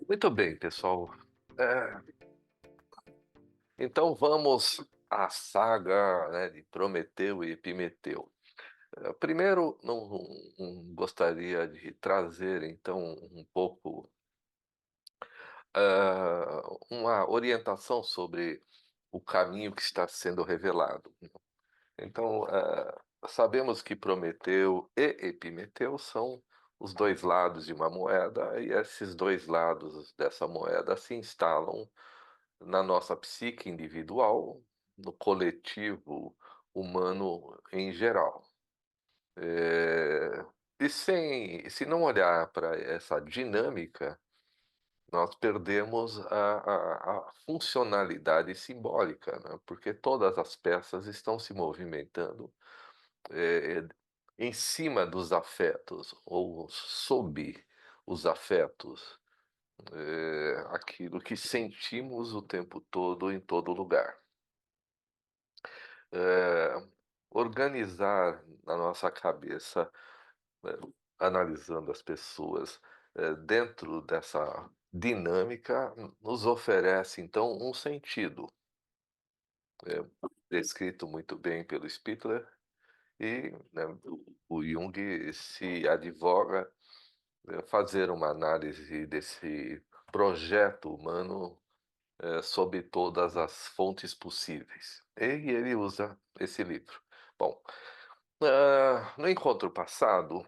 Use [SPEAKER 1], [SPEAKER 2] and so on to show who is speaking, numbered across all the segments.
[SPEAKER 1] Muito bem, pessoal. É, então vamos à saga, né, de Prometeu e Epimeteu. Primeiro, não gostaria de trazer, então, um pouco, uma orientação sobre o caminho que está sendo revelado. Então, sabemos que Prometeu e Epimeteu são os 2 lados de uma moeda, e esses 2 lados dessa moeda se instalam na nossa psique individual, no coletivo humano em geral. Eh, se não olhar para essa dinâmica, nós perdemos a funcionalidade simbólica, né, porque todas as peças estão se movimentando, eh, em cima dos afetos ou sob os afetos, aquilo que sentimos o tempo todo, em todo lugar. Eh, Organizar na nossa cabeça, eh, analisando as pessoas, dentro dessa dinâmica, nos oferece então um sentido, descrito muito bem pelo Spitler e, né, o Jung se advoga, fazer uma análise desse projeto humano, sob todas as fontes possíveis. E ele usa esse livro. Bom, no encontro passado,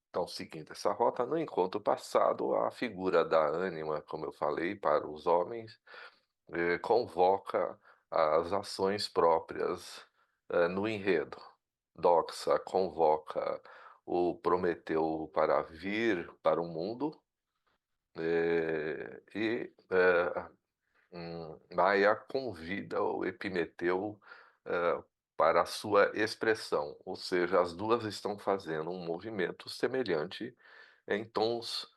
[SPEAKER 1] então seguindo essa rota, no encontro passado, a figura da ânima, como eu falei, para os homens, convoca as ações próprias, no enredo. Doxa convoca o Prometeu para vir para o mundo, Maia convida o Epimeteu, para a sua expressão, ou seja, as 2 estão fazendo um movimento semelhante em tons,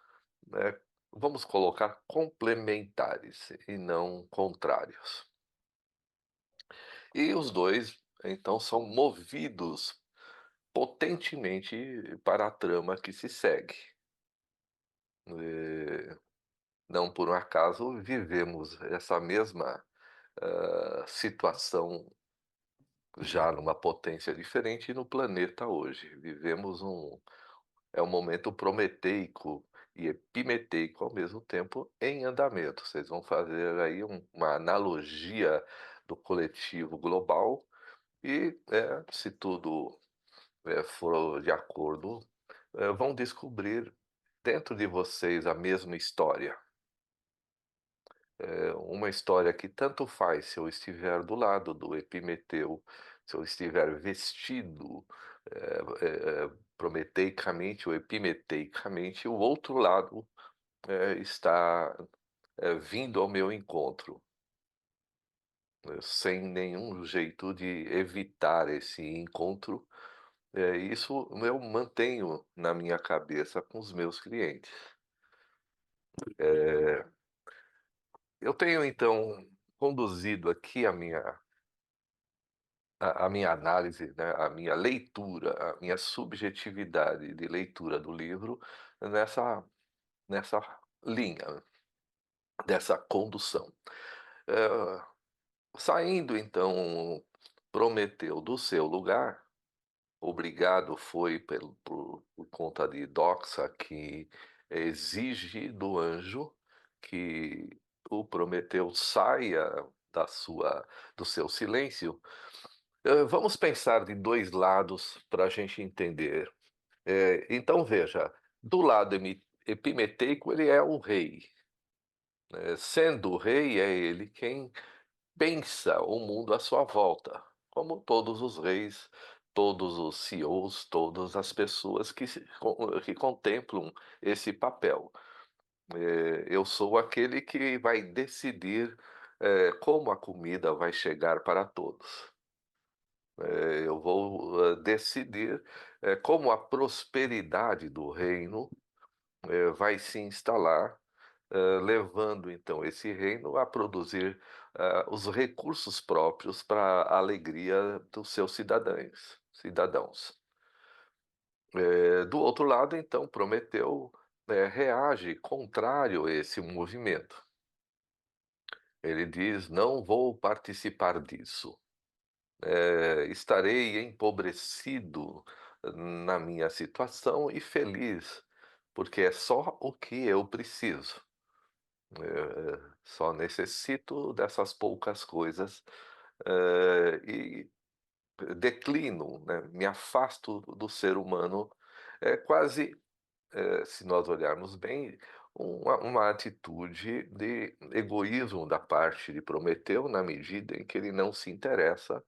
[SPEAKER 1] né, vamos colocar complementares e não contrários. E os 2 então são movidos potentemente para a trama que se segue. Eh, não por um acaso vivemos essa mesma, situação já numa potência diferente no planeta hoje. Vivemos um momento prometeico e epimeteico ao mesmo tempo em andamento. Vocês vão fazer aí uma analogia do coletivo global e, se tudo, for de acordo, vão descobrir dentro de vocês a mesma história. Uma história que tanto faz se eu estiver do lado do Epimeteu, se eu estiver vestido, prometeicamente ou epimeteicamente, o outro lado, está, vindo ao meu encontro, sem nenhum jeito de evitar esse encontro. Isso eu mantenho na minha cabeça com os meus clientes. Eh, eu tenho então conduzido aqui a minha análise, né, a minha leitura, a minha subjetividade de leitura do livro nessa linha, dessa condução. Eh, Saindo então Prometeu do seu lugar, obrigado foi por conta de Doxa, que exige do anjo que o Prometeu saia da sua do seu silêncio. Vamos pensar de 2 lados para a gente entender. Então veja, do lado epimeteico, ele é o rei, sendo o rei, é ele quem pensa o mundo à sua volta, como todos os reis, todos os CEOs, todas as pessoas que contemplam esse papel. Eu sou aquele que vai decidir, como a comida vai chegar para todos. Eu vou, decidir, como a prosperidade do reino, vai se instalar, levando então esse reino a produzir, os recursos próprios para a alegria dos seus cidadãos. Do outro lado, então, Prometeu reage contrário a esse movimento. Ele diz: "Não vou participar disso. Estarei empobrecido na minha situação e feliz, porque é só o que eu preciso. Só necessito dessas poucas coisas, e declino, né, me afasto do ser humano". É quase, se nós olharmos bem, uma atitude de egoísmo da parte de Prometeu, na medida em que ele não se interessa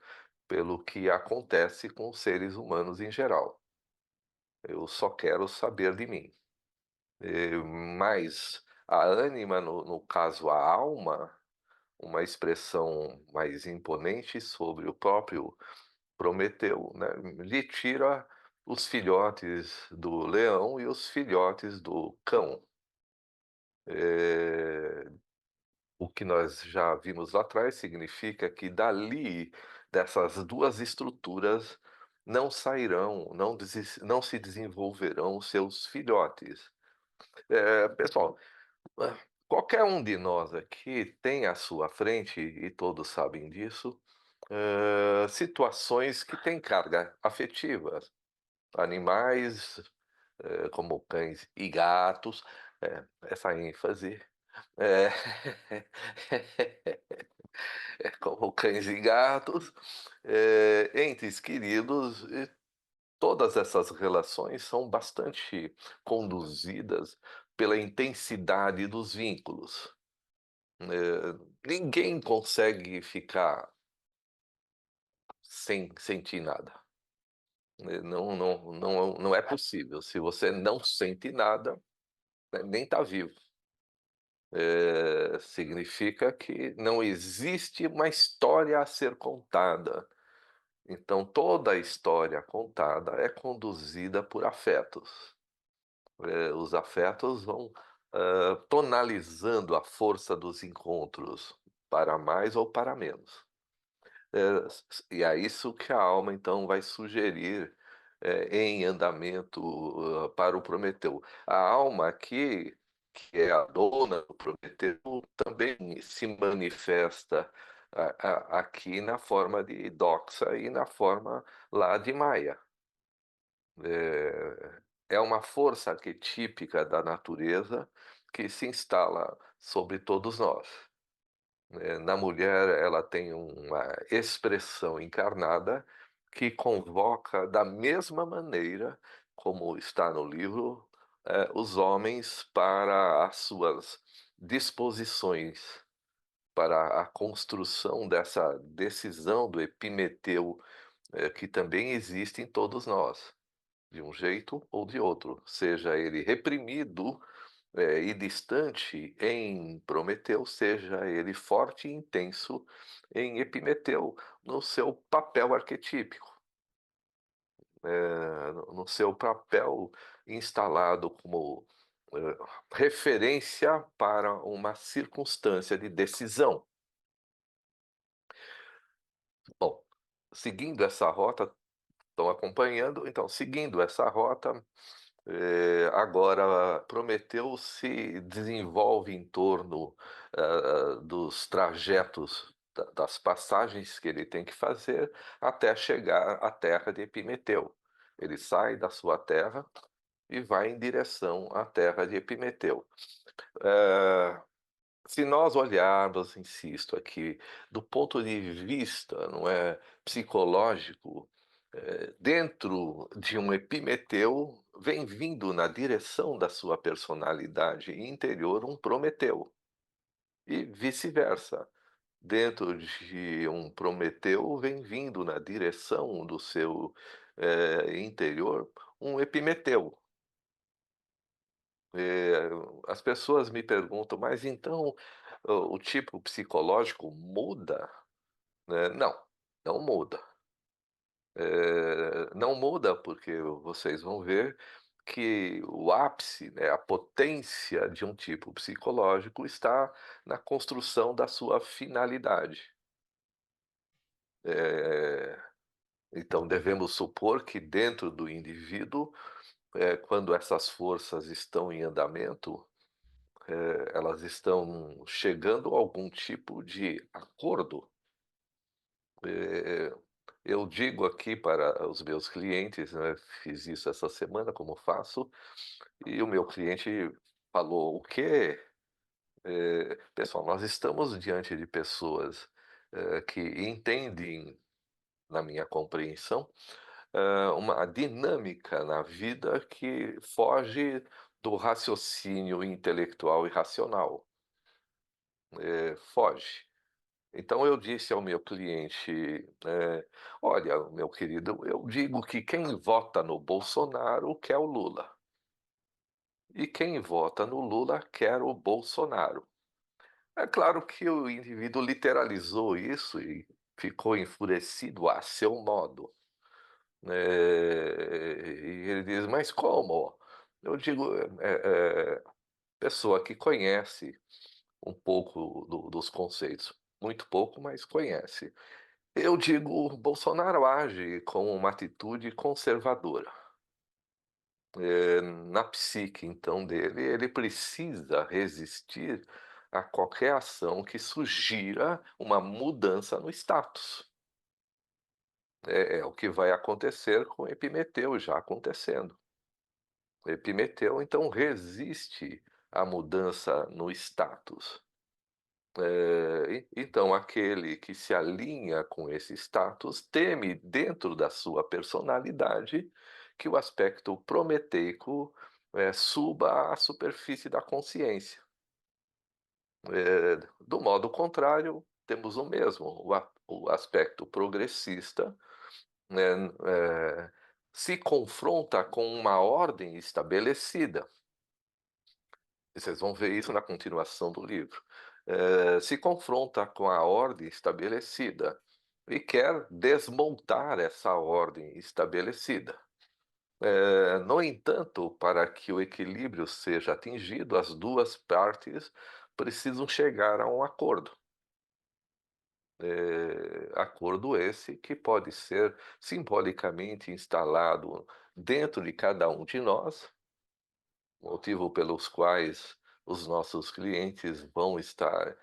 [SPEAKER 1] pelo que acontece com os seres humanos em geral. Eu só quero saber de mim. Mas a ânima, no caso a alma, uma expressão mais imponente sobre o próprio Prometeu, né, lhe tira os filhotes do leão e os filhotes do cão. Eh, o que nós já vimos lá atrás significa que dali, dessas 2 estruturas, não sairão, não se desenvolverão seus filhotes. Pessoal, hã, qualquer um de nós aqui tem à sua frente, e todos sabem disso, situações que têm carga afetiva. Animais, como cães e gatos, essa ênfase, eh, como cães e gatos, entes queridos, e todas essas relações são bastante conduzidas pela intensidade dos vínculos. Ninguém consegue ficar sem sentir nada. Não é possível. Se você não sente nada, né, nem está vivo. Significa que não existe uma história a ser contada. Então toda a história contada é conduzida por afetos. Os afetos vão, tonalizando a força dos encontros, para mais ou para menos. E é isso que a alma então vai sugerir, em andamento, para o Prometeu. A alma aqui, que é a dona do Prometeu, também se manifesta aqui na forma de Doxa e na forma lá de Maia. É uma força arquetípica da natureza que se instala sobre todos nós. Na mulher, ela tem uma expressão encarnada que convoca da mesma maneira, como está no livro, os homens para as suas disposições, para a construção dessa decisão do Epimeteu, que também existe em todos nós, de um jeito ou de outro, seja ele reprimido, e distante em Prometeu, seja ele forte e intenso em Epimeteu, no seu papel arquetípico, no seu papel instalado como, referência para uma circunstância de decisão. Bom, seguindo essa rota, estão acompanhando? Então, seguindo essa rota, agora Prometeu se desenvolve em torno, dos trajetos das passagens que ele tem que fazer até chegar à terra de Epimeteu. Ele sai da sua terra e vai em direção à terra de Epimeteu. Eh, Se nós olharmos, insisto aqui, do ponto de vista, não é, psicológico, dentro de um Epimeteu, vem vindo na direção da sua personalidade interior um Prometeu, e vice-versa. Dentro de um Prometeu, vem vindo na direção do seu, interior um Epimeteu. Eh, as pessoas me perguntam: "Mas então, o tipo psicológico muda?", né. Não, não muda. Não muda, porque vocês vão ver que o ápice, né, a potência de um tipo psicológico está na construção da sua finalidade. Eh, então devemos supor que dentro do indivíduo, quando essas forças estão em andamento, elas estão chegando a algum tipo de acordo. Eh, eu digo aqui para os meus clientes, né, fiz isso essa semana, como faço, e o meu cliente falou: "O quê? Pessoal, nós estamos diante de pessoas, que entendem, na minha compreensão, uma dinâmica na vida que foge do raciocínio intelectual e racional, foge. Então eu disse ao meu cliente, "Olha, meu querido, eu digo que quem vota no Bolsonaro quer o Lula, e quem vota no Lula quer o Bolsonaro". É claro que o indivíduo literalizou isso e ficou enfurecido a seu modo. E ele diz: "Mas como?" Eu digo, pessoa que conhece um pouco dos conceitos, muito pouco, mas conhece. Eu digo, Bolsonaro age com uma atitude conservadora. Na psique, então, dele, ele precisa resistir a qualquer ação que sugira uma mudança no status. É o que vai acontecer com Epimeteu, já acontecendo. Epimeteu, então, resiste à mudança no status. Então, aquele que se alinha com esse status teme, dentro da sua personalidade, que o aspecto prometeico, suba à superfície da consciência. Do modo contrário, temos o mesmo, o aspecto progressista, né, se confronta com uma ordem estabelecida. E vocês vão ver isso na continuação do livro. Se confronta com a ordem estabelecida e quer desmontar essa ordem estabelecida. No entanto, para que o equilíbrio seja atingido, as duas partes precisam chegar a um acordo. Acordo esse que pode ser simbolicamente instalado dentro de cada um de nós, motivo pelos quais os nossos clientes vão estar,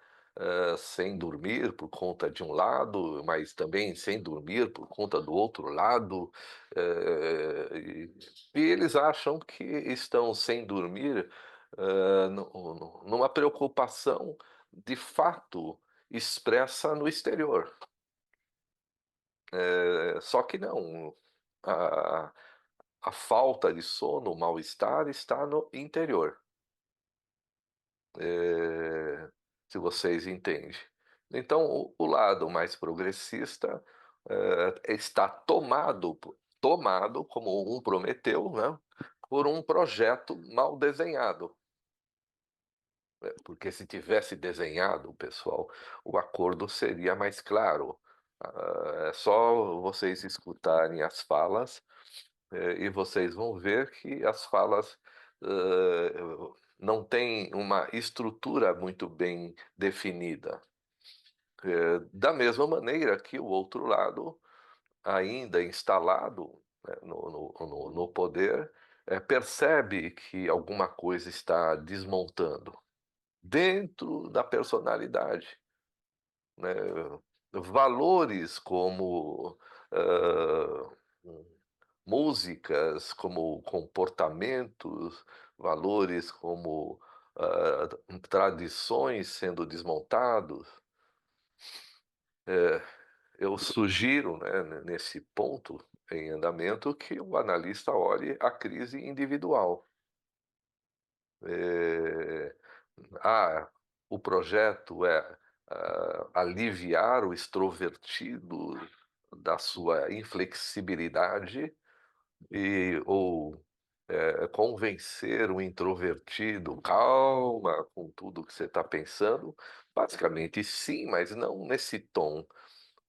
[SPEAKER 1] sem dormir por conta de um lado, mas também sem dormir por conta do outro lado, e eles acham que estão sem dormir, numa preocupação de fato expressa no exterior. Só que não, a a falta de sono, o mal-estar está no interior. Eh, se vocês entendem. Então o lado mais progressista, está tomado como um Prometeu, né, por um projeto mal desenhado. Porque se tivesse desenhado, pessoal, o acordo seria mais claro. É só vocês escutarem as falas, e vocês vão ver que as falas, não têm uma estrutura muito bem definida. Da mesma maneira que o outro lado, ainda instalado, né, no poder, percebe que alguma coisa está desmontando dentro da personalidade, né. Valores como, hã, músicas, como comportamentos, valores como, tradições sendo desmontados. Eu sugiro, né, nesse ponto em andamento, que o analista olhe a crise individual. Eh, o projeto é, aliviar o extrovertido da sua inflexibilidade ou convencer o introvertido: "Calma com tudo que você está pensando". Basicamente sim, mas não nesse tom,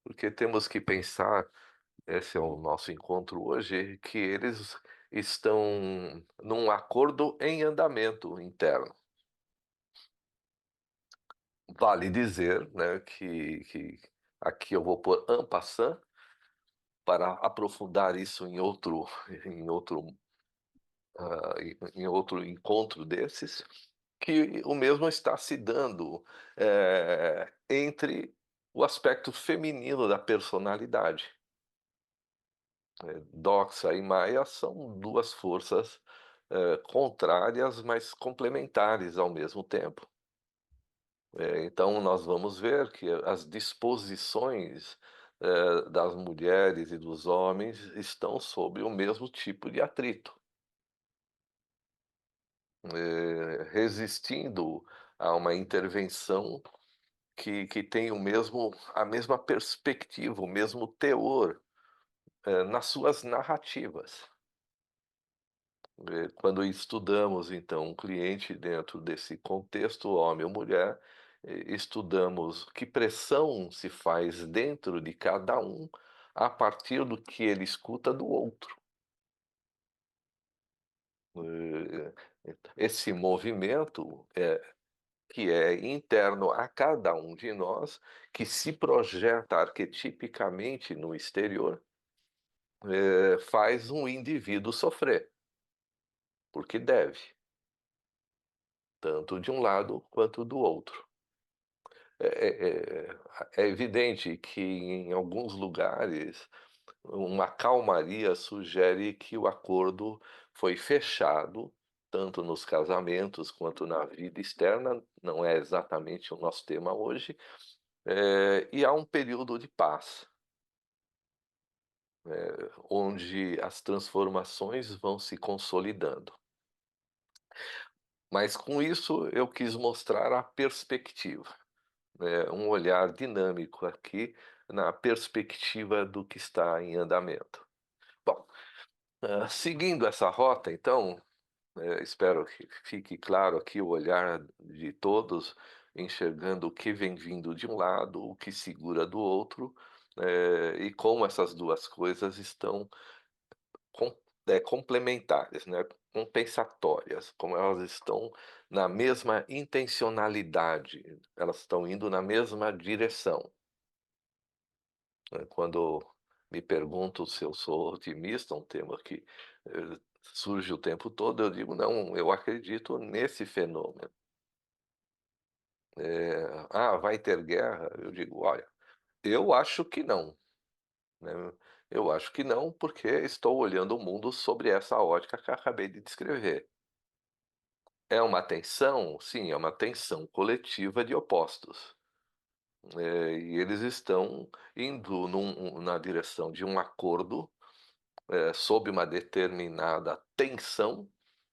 [SPEAKER 1] porque temos que pensar, esse é o nosso encontro hoje, que eles estão num acordo em andamento interno. Vale dizer, né, que aqui eu vou pôr en passant, para aprofundar isso em outro em outro encontro desses, que o mesmo está se dando, entre o aspecto feminino da personalidade. Doxa e Maia são 2 forças, contrárias, mas complementares ao mesmo tempo. Então nós vamos ver que as disposições, das mulheres e dos homens estão sob o mesmo tipo de atrito, resistindo a uma intervenção que tem o mesmo a mesma perspectiva, o mesmo teor, nas suas narrativas. Quando estudamos, então, um cliente dentro desse contexto, homem ou mulher, estudamos que pressão se faz dentro de cada um, a partir do que ele escuta do outro. Eh, esse movimento, que é interno a cada um de nós, que se projeta arquetipicamente no exterior, faz um indivíduo sofrer, porque deve, tanto de um lado quanto do outro. É evidente que em alguns lugares uma calmaria sugere que o acordo foi fechado, tanto nos casamentos quanto na vida externa, não é exatamente o nosso tema hoje, e há um período de paz, onde as transformações vão se consolidando. Mas com isso eu quis mostrar a perspectiva. Um olhar dinâmico aqui na perspectiva do que está em andamento. Bom, seguindo essa rota, então, espero que fique claro aqui o olhar de todos, enxergando o que vem vindo de um lado, o que segura do outro, e como essas duas coisas estão com complementares, né, compensatórias, como elas estão na mesma intencionalidade, elas estão indo na mesma direção. Quando me pergunto se eu sou otimista, um tema que, surge o tempo todo, eu digo: "Não, eu acredito nesse fenômeno". "Ah, vai ter guerra?" Eu digo: "Olha, eu acho que não", né, eu acho que não, porque estou olhando o mundo sobre essa ótica que acabei de descrever. É uma tensão? Sim, é uma tensão coletiva de opostos. E eles estão indo na direção de um acordo, sob uma determinada tensão,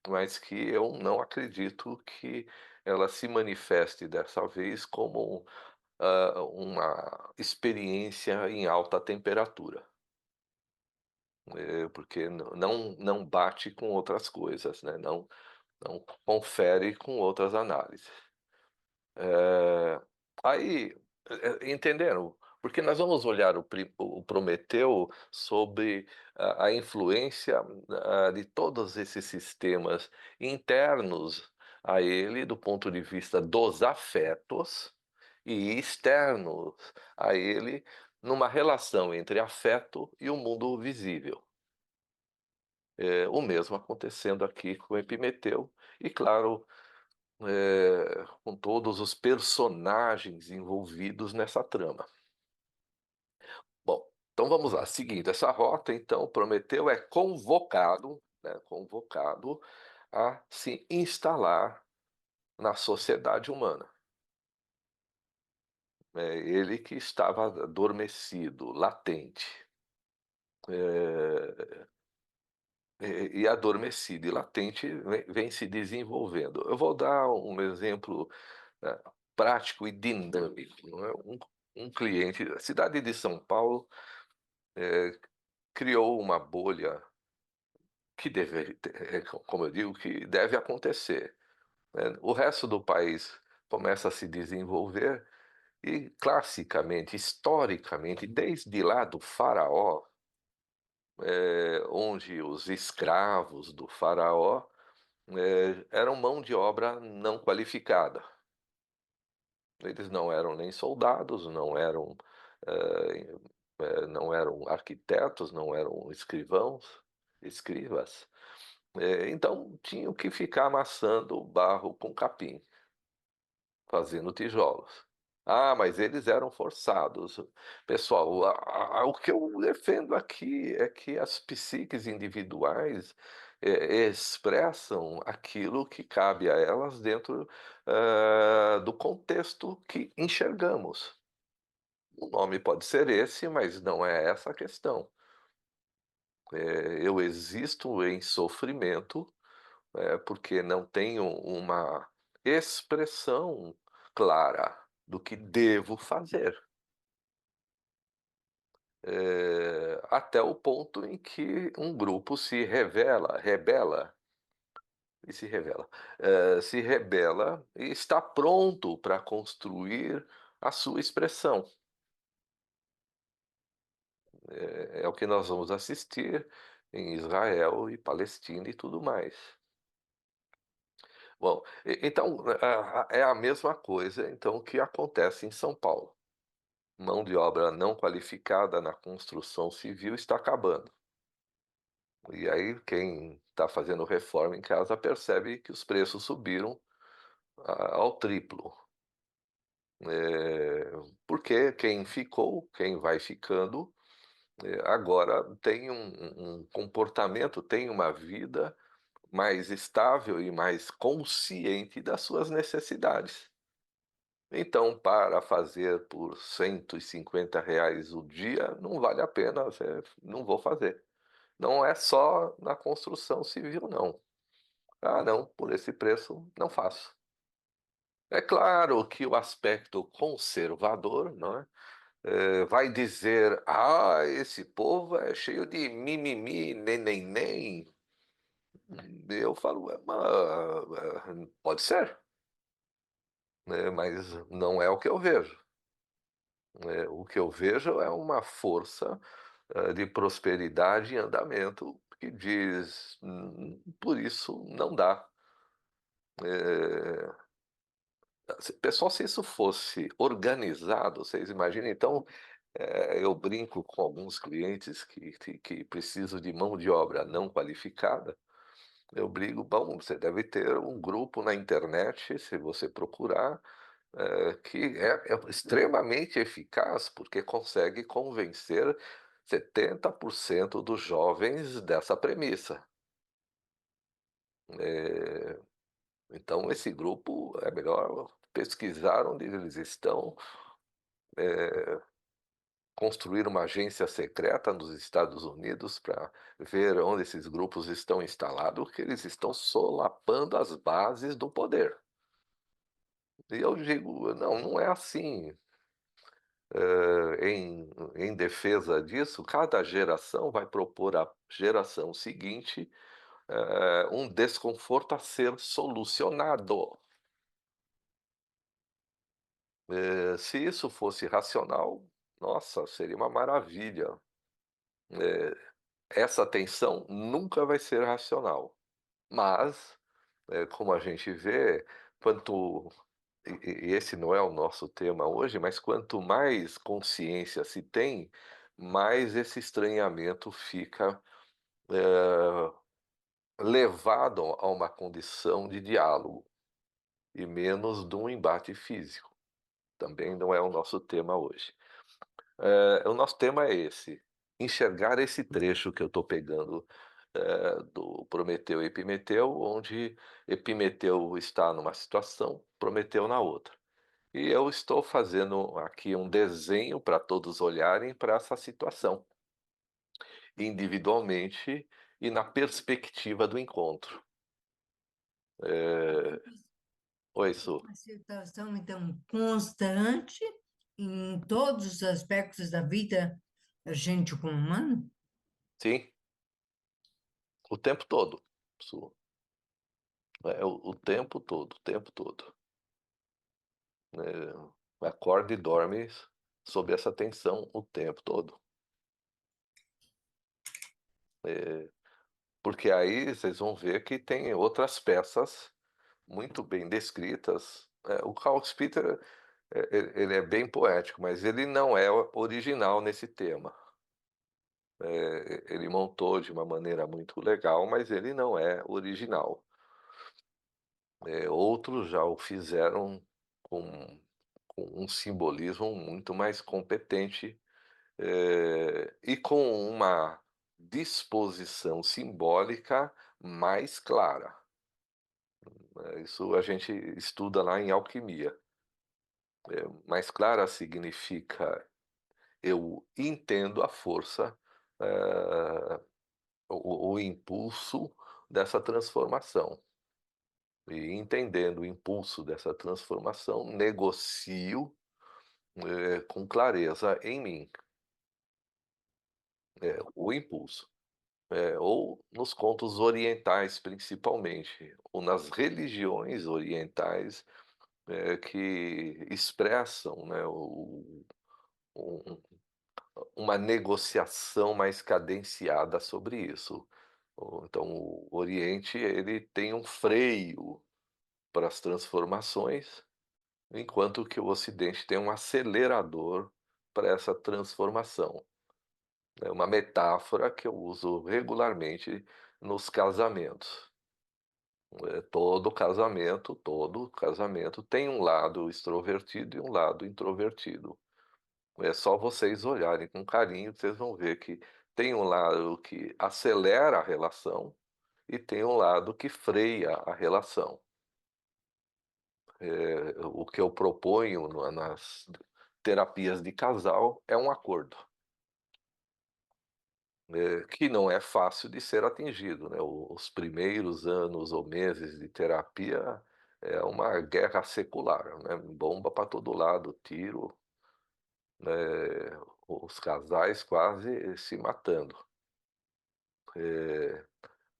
[SPEAKER 1] mas que eu não acredito que ela se manifeste dessa vez como, uma experiência em alta temperatura, porque não bate com outras coisas, né, não confere com outras análises. Eh, aí, entenderam? Porque nós vamos olhar o Prometeu sob a influência, de todos esses sistemas internos a ele, do ponto de vista dos afetos, e externos a ele, numa relação entre afeto e o mundo visível. O mesmo acontecendo aqui com Epimeteu e, claro, com todos os personagens envolvidos nessa trama. Bom, então vamos lá, seguindo essa rota, então Prometeu é convocado, né, convocado a se instalar na sociedade humana. É ele que estava adormecido, latente, eh, e adormecido e latente vem se desenvolvendo. Eu vou dar um exemplo, né, prático e dinâmico, não é, um cliente a cidade de São Paulo, criou uma bolha que deve como eu digo, que deve acontecer, né. O resto do país começa a se desenvolver e classicamente, historicamente, desde lá do faraó, onde os escravos do faraó, eram mão de obra não qualificada. Eles não eram nem soldados, eh, não eram arquitetos, não eram escrivãos, escrivas. Então tinham que ficar amassando barro com capim, fazendo tijolos. Ah, mas eles eram forçados. Pessoal, o que eu defendo aqui é que as psiques individuais, expressam aquilo que cabe a elas dentro, do contexto que enxergamos. O nome pode ser esse, mas não é essa a questão. Eu existo em sofrimento, porque não tenho uma expressão clara do que devo fazer. Até o ponto em que um grupo se rebela e se rebela e está pronto para construir a sua expressão. É o que nós vamos assistir em Israel e Palestina e tudo mais. Bom, então, é a mesma coisa então que acontece em São Paulo. Mão de obra não qualificada na construção civil está acabando. E aí quem está fazendo reforma em casa percebe que os preços subiram ao triplo. Porque quem ficou, quem vai ficando, agora tem um comportamento, tem uma vida mais estável e mais consciente das suas necessidades. Então, para fazer por R$ 150 o dia, não vale a pena, não vou fazer. Não é só na construção civil, não. Ah, não, por esse preço não faço. É claro que o aspecto conservador, não é? Vai dizer: "Ah, esse povo é cheio de mimimi, nem". Eu falo: pode ser, né, mas não é o que eu vejo, né. O que eu vejo é uma força, de prosperidade em andamento que diz: por isso não dá". Eh Pessoal, se isso fosse organizado, vocês imaginam então, eu brinco com alguns clientes que precisam de mão de obra não qualificada, eu brigo: "Bom, você deve ter um grupo na internet, se você procurar, que é extremamente eficaz, porque consegue convencer 70% dos jovens dessa premissa". Eh, então esse grupo é melhor pesquisar onde eles estão, eh construir uma agência secreta nos Estados Unidos para ver onde esses grupos estão instalados, que eles estão solapando as bases do poder. E eu digo: "Não, não é assim". Em defesa disso, cada geração vai propor à geração seguinte, um desconforto a ser solucionado. Se isso fosse racional, nossa, seria uma maravilha. Eh, Essa tensão nunca vai ser racional, mas, como a gente vê, quanto e esse não é o nosso tema hoje, mas quanto mais consciência se tem, mais esse estranhamento fica, eh, levado a uma condição de diálogo e menos de um embate físico. Também não é o nosso tema hoje. O nosso tema é esse: enxergar esse trecho que eu estou pegando, do Prometeu e Epimeteu, onde Epimeteu está numa situação, Prometeu na outra. E eu estou fazendo aqui um desenho para todos olharem para essa situação, individualmente e na perspectiva do encontro. Eh Oi, Su.
[SPEAKER 2] Uma situação, então, constante em todos os aspectos da vida da gente como humano?
[SPEAKER 1] Sim, o tempo todo, Su. O tempo todo, o tempo todo. Acorda e dorme sob essa tensão o tempo todo. Eh, Porque aí vocês vão ver que tem outras peças muito bem descritas. O Carl Spitzer, ele é bem poético, mas ele não é original nesse tema. ele montou de uma maneira muito legal, mas ele não é original. Outros já o fizeram com com um simbolismo muito mais competente, e com uma disposição simbólica mais clara, né, isso a gente estuda lá em alquimia. Mais clara significa eu entendo a força, eh, o impulso dessa transformação. E entendendo o impulso dessa transformação, negocio, com clareza em mim, o impulso. Ou nos contos orientais, principalmente, ou nas religiões orientais, que expressam, né, um uma negociação mais cadenciada sobre isso. Então o Oriente, ele tem um freio para as transformações, enquanto que o Ocidente tem um acelerador para essa transformação. É uma metáfora que eu uso regularmente nos casamentos. Todo casamento tem um lado extrovertido e um lado introvertido. É só vocês olharem com carinho, vocês vão ver que tem um lado que acelera a relação e tem um lado que freia a relação. O que eu proponho nas terapias de casal é um acordo, que não é fácil de ser atingido, né. Os primeiros anos ou meses de terapia é uma guerra secular, né, bomba para todo lado, tiro, os casais quase se matando.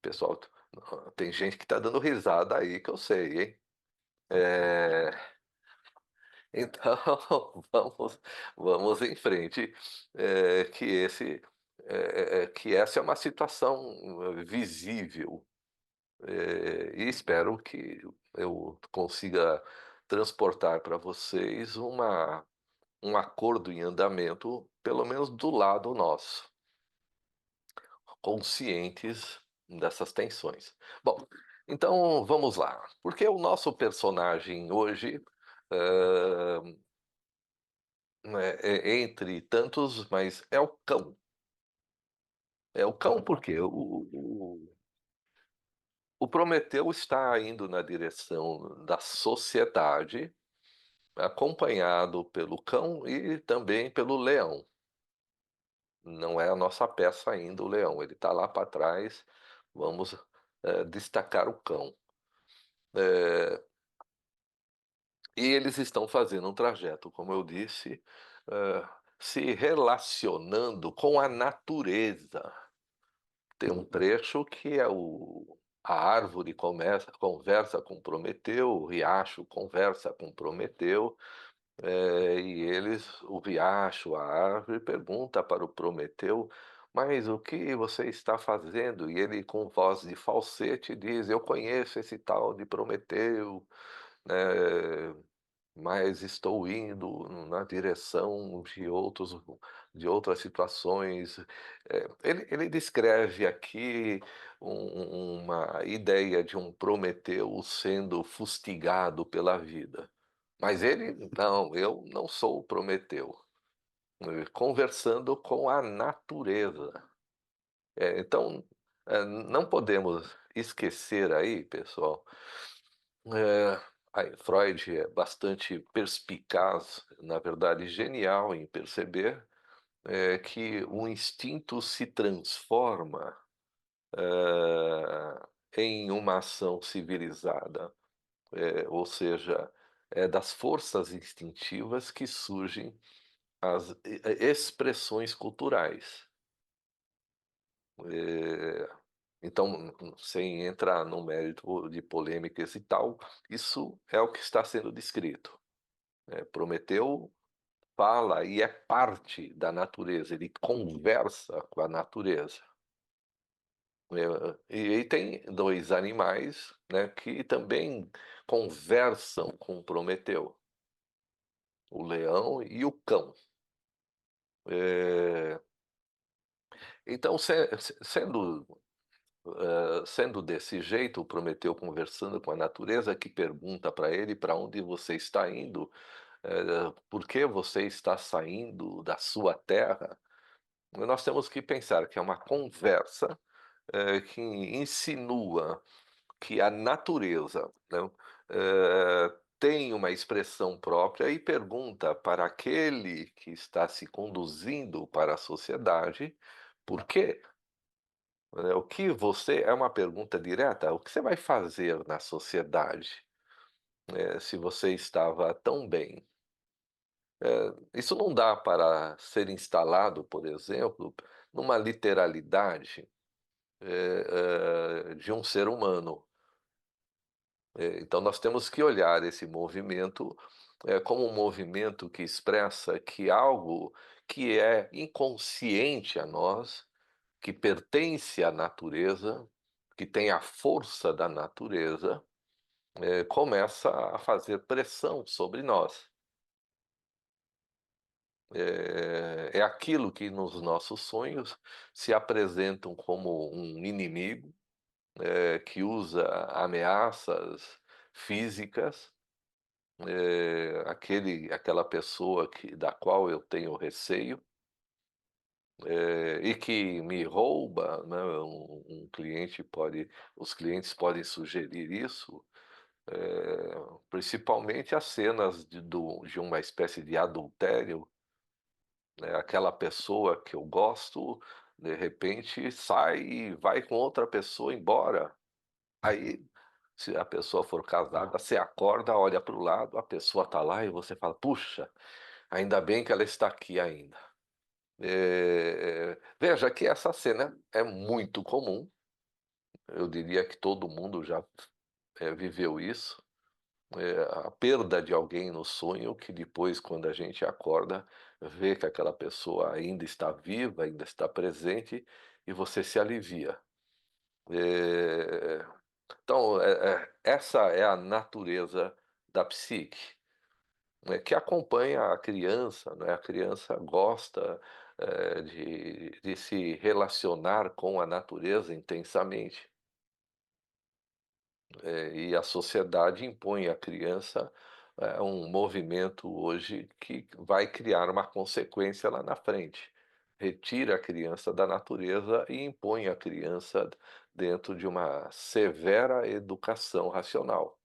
[SPEAKER 1] Pessoal, tem gente que está dando risada aí que eu sei, hein. Eh, então vamos em frente, que essa é uma situação visível, e espero que eu consiga transportar para vocês um acordo em andamento, pelo menos do lado nosso, conscientes dessas tensões. Bom, então vamos lá, porque o nosso personagem hoje, hã, né, entre tantos, mas é o cão. É o cão porque o Prometeu está indo na direção da sociedade, acompanhado pelo cão e também pelo leão. Não é a nossa peça ainda o leão, ele está lá para trás, vamos, destacar o cão. Eh, e eles estão fazendo um trajeto, como eu disse, se relacionando com a natureza. Tem um trecho que é a árvore conversa com Prometeu, o riacho conversa com Prometeu, e o riacho, a árvore pergunta para o Prometeu: "Mas o que você está fazendo?" E ele, com voz de falsete, diz: "Eu conheço esse tal de Prometeu, né, mas estou indo na direção de outras situações." Ele descreve aqui uma ideia de um Prometeu sendo fustigado pela vida. Mas ele: "Não, eu não sou o Prometeu." Conversando com a natureza. Então, não podemos esquecer aí, pessoal, aí Freud é bastante perspicaz, na verdade genial em perceber, que o instinto se transforma, em uma ação civilizada, ou seja, é das forças instintivas que surgem as expressões culturais. Eh, então, sem entrar no mérito de polêmicas e tal, isso é o que está sendo descrito. Prometeu fala e é parte da natureza, ele conversa com a natureza. E tem 2 animais, né, que também conversam com Prometeu, o leão e o cão. Eh, Então, sendo desse jeito, o Prometeu conversando com a natureza, que pergunta para ele para onde você está indo, por que você está saindo da sua terra, nós temos que pensar que é uma conversa, que insinua que a natureza, né, tem uma expressão própria e pergunta para aquele que está se conduzindo para a sociedade, por quê? O que você é uma pergunta direta, o que você vai fazer na sociedade, se você estava tão bem? Isso não dá para ser instalado, por exemplo, numa literalidade, de um ser humano. Então nós temos que olhar esse movimento, como um movimento que expressa que algo que é inconsciente a nós, que pertence à natureza, que tem a força da natureza, começa a fazer pressão sobre nós. É aquilo que nos nossos sonhos se apresentam como um inimigo, que usa ameaças físicas, aquela pessoa da qual eu tenho receio, e que me rouba, né, os clientes podem sugerir isso, principalmente as cenas de uma espécie de adultério, né, aquela pessoa que eu gosto, de repente sai e vai com outra pessoa embora. Aí, se a pessoa for casada, você acorda, olha para o lado, a pessoa está lá e você fala: "Puxa, ainda bem que ela está aqui ainda". Veja que essa cena é muito comum, eu diria que todo mundo já, viveu isso, a perda de alguém no sonho que depois, quando a gente acorda, vê que aquela pessoa ainda está viva, ainda está presente e você se alivia. Eh, então, essa é a natureza da psique, né, que acompanha a criança, né, a criança gosta, de se relacionar com a natureza intensamente, e a sociedade impõe à criança, um movimento hoje que vai criar uma consequência lá na frente. Retira a criança da natureza e impõe a criança dentro de uma severa educação racional.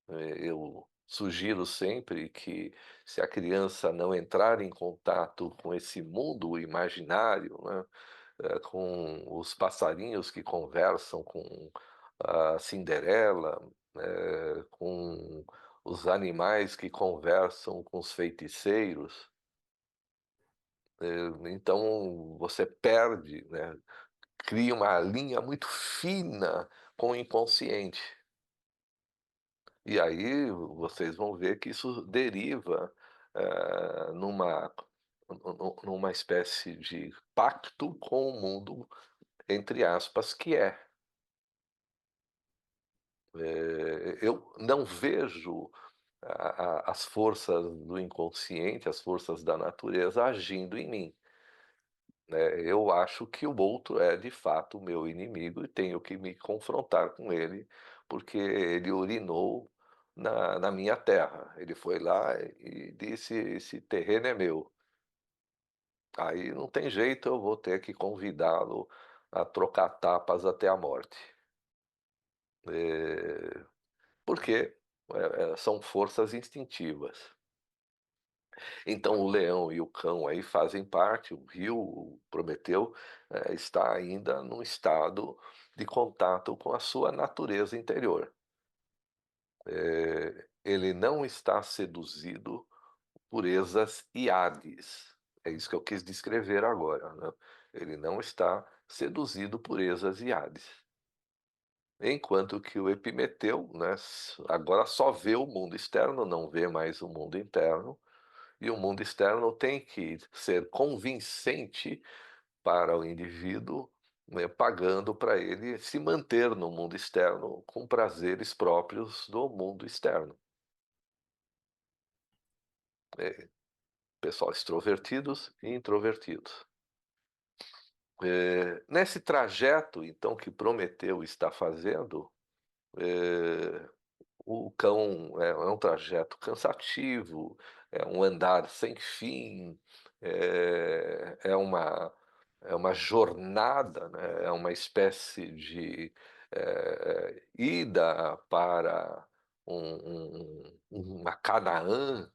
[SPEAKER 1] Eu sugiro sempre que, se a criança não entrar em contato com esse mundo imaginário, né, com os passarinhos que conversam com a Cinderela, com os animais que conversam com os feiticeiros, então você perde, né, cria uma linha muito fina com o inconsciente. E aí vocês vão ver que isso deriva, numa espécie de pacto com o mundo, entre aspas, que é. Eu não vejo as forças do inconsciente, as forças da natureza agindo em mim, né. Eu acho que o outro é de fato o meu inimigo e tenho que me confrontar com ele, porque ele urinou na minha terra. Ele foi lá e disse: "Esse terreno é meu". Aí não tem jeito, eu vou ter que convidá-lo a trocar tapas até a morte. Eh, porque, são forças instintivas. Então o leão e o cão aí fazem parte, o rio, o Prometeu, está ainda num estado de contato com a sua natureza interior. Ele não está seduzido por Esas e Hades. É isso que eu quis descrever agora, né. Ele não está seduzido por Esas e Hades. Enquanto que o Epimeteu, né, agora só vê o mundo externo, não vê mais o mundo interno, e o mundo externo tem que ser convincente para o indivíduo, né, pagando para ele se manter no mundo externo com prazeres próprios do mundo externo. Pessoal extrovertidos e introvertidos. Nesse trajeto, então, que Prometeu está fazendo, eh, o cão é um trajeto cansativo, é um andar sem fim, é uma jornada, né, é uma espécie de, ida para uma Canaã,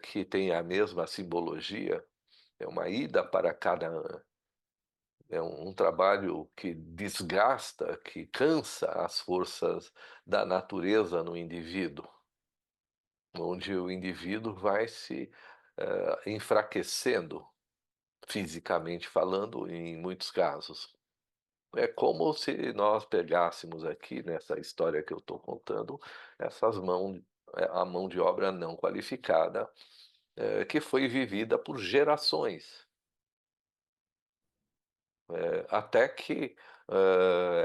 [SPEAKER 1] que tem a mesma simbologia, é uma ida para Canaã. É um trabalho que desgasta, que cansa as forças da natureza no indivíduo, onde o indivíduo vai se, enfraquecendo, fisicamente falando, em muitos casos. É como se nós pegássemos aqui, nessa história que eu estou contando, essas mãos a mão de obra não qualificada, que foi vivida por gerações. Até que,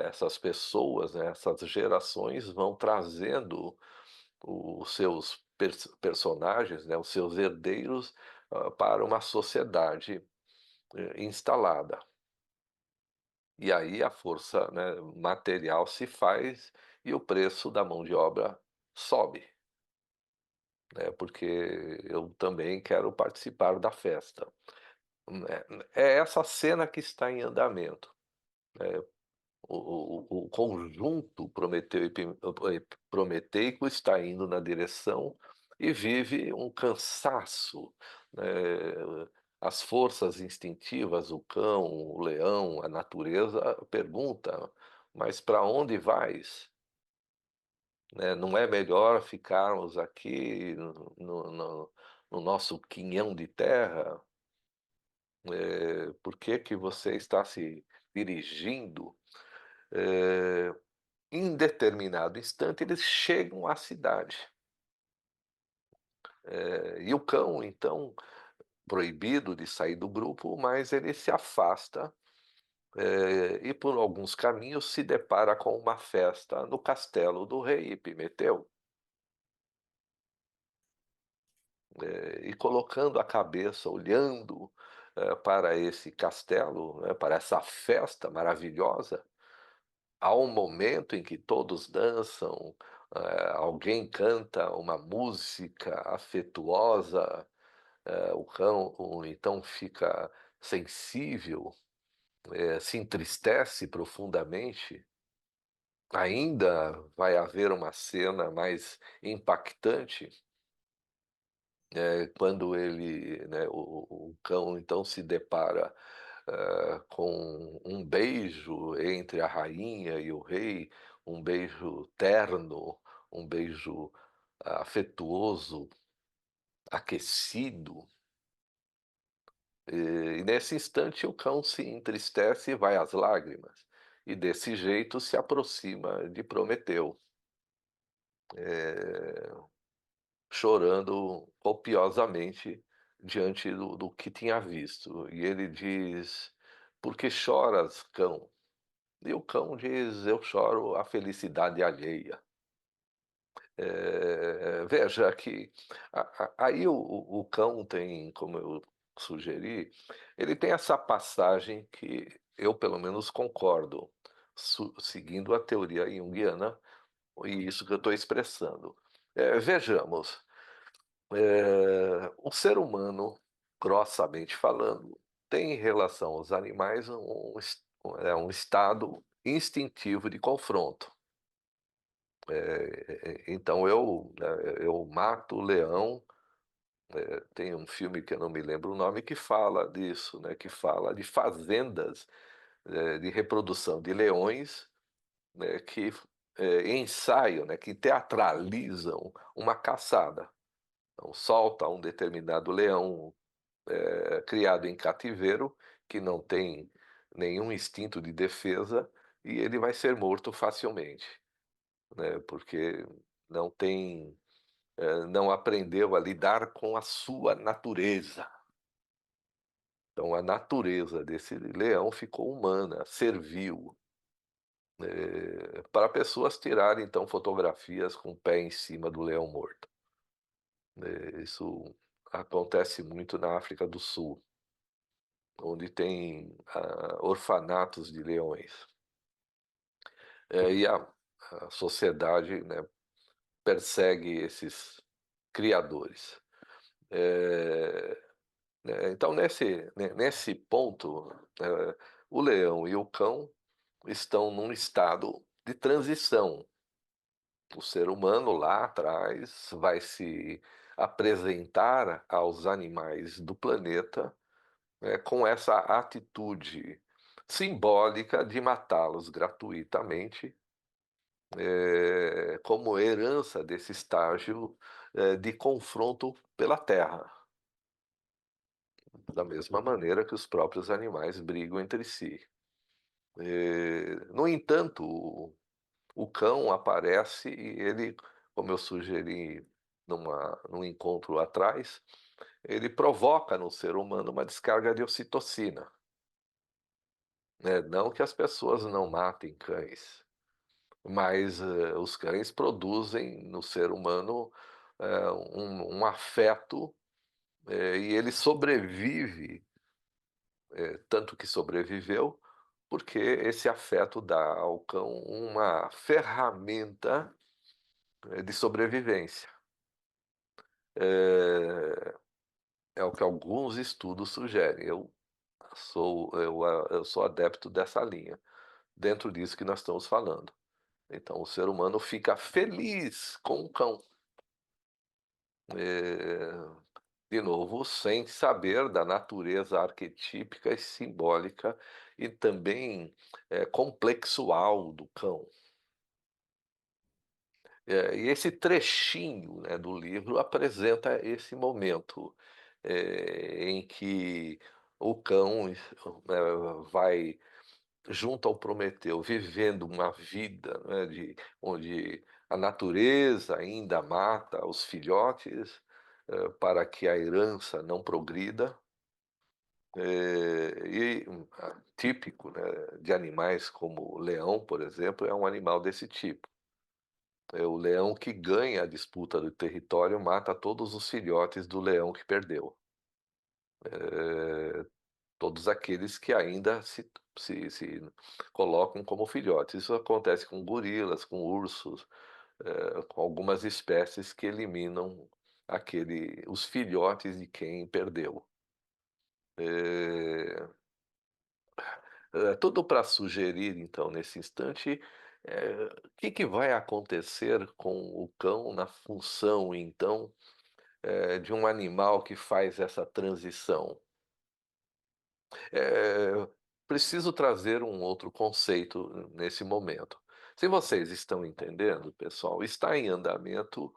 [SPEAKER 1] essas pessoas, né, essas gerações vão trazendo os seus personagens, né, os seus herdeiros, para uma sociedade, instalada. E aí a força, né, material se faz e o preço da mão de obra sobe, né, porque eu também quero participar da festa. É essa cena que está em andamento. O conjunto prometeico está indo na direção e vive um cansaço, né, as forças instintivas, o cão, o leão, a natureza pergunta: "Mas para onde vais?", né, "Não é melhor ficarmos aqui no nosso quinhão de terra? Por que que você está se dirigindo?". Eh Em determinado instante, eles chegam à cidade. E o cão, então, proibido de sair do grupo, mas ele se afasta, e por alguns caminhos se depara com uma festa no castelo do rei Epimeteu. E colocando a cabeça, olhando, para esse castelo, né, para essa festa maravilhosa, há um momento em que todos dançam, alguém canta uma música afetuosa, o cão então fica sensível, se entristece profundamente. Ainda vai haver uma cena mais impactante, quando ele, né, o cão então se depara, com um beijo entre a rainha e o rei, um beijo terno, um beijo afetuoso, aquecido, e nesse instante o cão se entristece e vai às lágrimas, e desse jeito se aproxima de Prometeu, eh, chorando copiosamente diante do que tinha visto. E ele diz: "Por que choras, cão?". E o cão diz: "Eu choro a felicidade alheia". Veja que aí o cão tem, como eu sugeri, ele tem essa passagem que eu pelo menos concordo, seguindo a teoria junguiana, e isso que eu estou expressando. Vejamos, o ser humano, grossamente falando, tem em relação aos animais um estado instintivo de confronto. Então eu mato o leão, tem um filme que eu não me lembro o nome que fala disso, né, que fala de fazendas, de reprodução de leões, né, que, ensaiam, né, que teatralizam uma caçada. Então solta um determinado leão, criado em cativeiro, que não tem nenhum instinto de defesa, e ele vai ser morto facilmente, né, porque não tem não aprendeu a lidar com a sua natureza. Então a natureza desse leão ficou humana, servil, para pessoas tirarem então fotografias com o pé em cima do leão morto. Isso acontece muito na África do Sul. onde tem orfanatos de leões. E a sociedade, né, persegue esses criadores. Eh, então nesse ponto, o leão e o cão estão num estado de transição. O ser humano lá atrás vai se apresentar aos animais do planeta, com essa atitude simbólica de matá-los gratuitamente, como herança desse estágio, de confronto pela terra, da mesma maneira que os próprios animais brigam entre si. No entanto, o cão aparece e ele, como eu sugeri num encontro atrás, ele provoca no ser humano uma descarga de ocitocina, né, não que as pessoas não matem cães, mas, os cães produzem no ser humano, um afeto, e ele sobrevive, tanto que sobreviveu, porque esse afeto dá ao cão uma ferramenta, de sobrevivência. Eh, é o que alguns estudos sugerem. Eu sou adepto dessa linha, dentro disso que nós estamos falando. Então o ser humano fica feliz com o cão. Eh, de novo, sem saber da natureza arquetípica e simbólica e também, complexual do cão. E esse trechinho, né, do livro apresenta esse momento, em que o cão, vai junto ao Prometeu, vivendo uma vida, né, onde a natureza ainda mata os filhotes, para que a herança não progrida, típico, né, de animais como o leão, por exemplo, é um animal desse tipo. É o leão que ganha a disputa do território, mata todos os filhotes do leão que perdeu. Todos aqueles que ainda se colocam como filhotes. Isso acontece com gorilas, com ursos, com algumas espécies que eliminam os filhotes de quem perdeu. Eh, tudo para sugerir então nesse instante, o que que vai acontecer com o cão na função então, de um animal que faz essa transição. Eh, preciso trazer um outro conceito nesse momento. Se vocês estão entendendo, pessoal, está em andamento,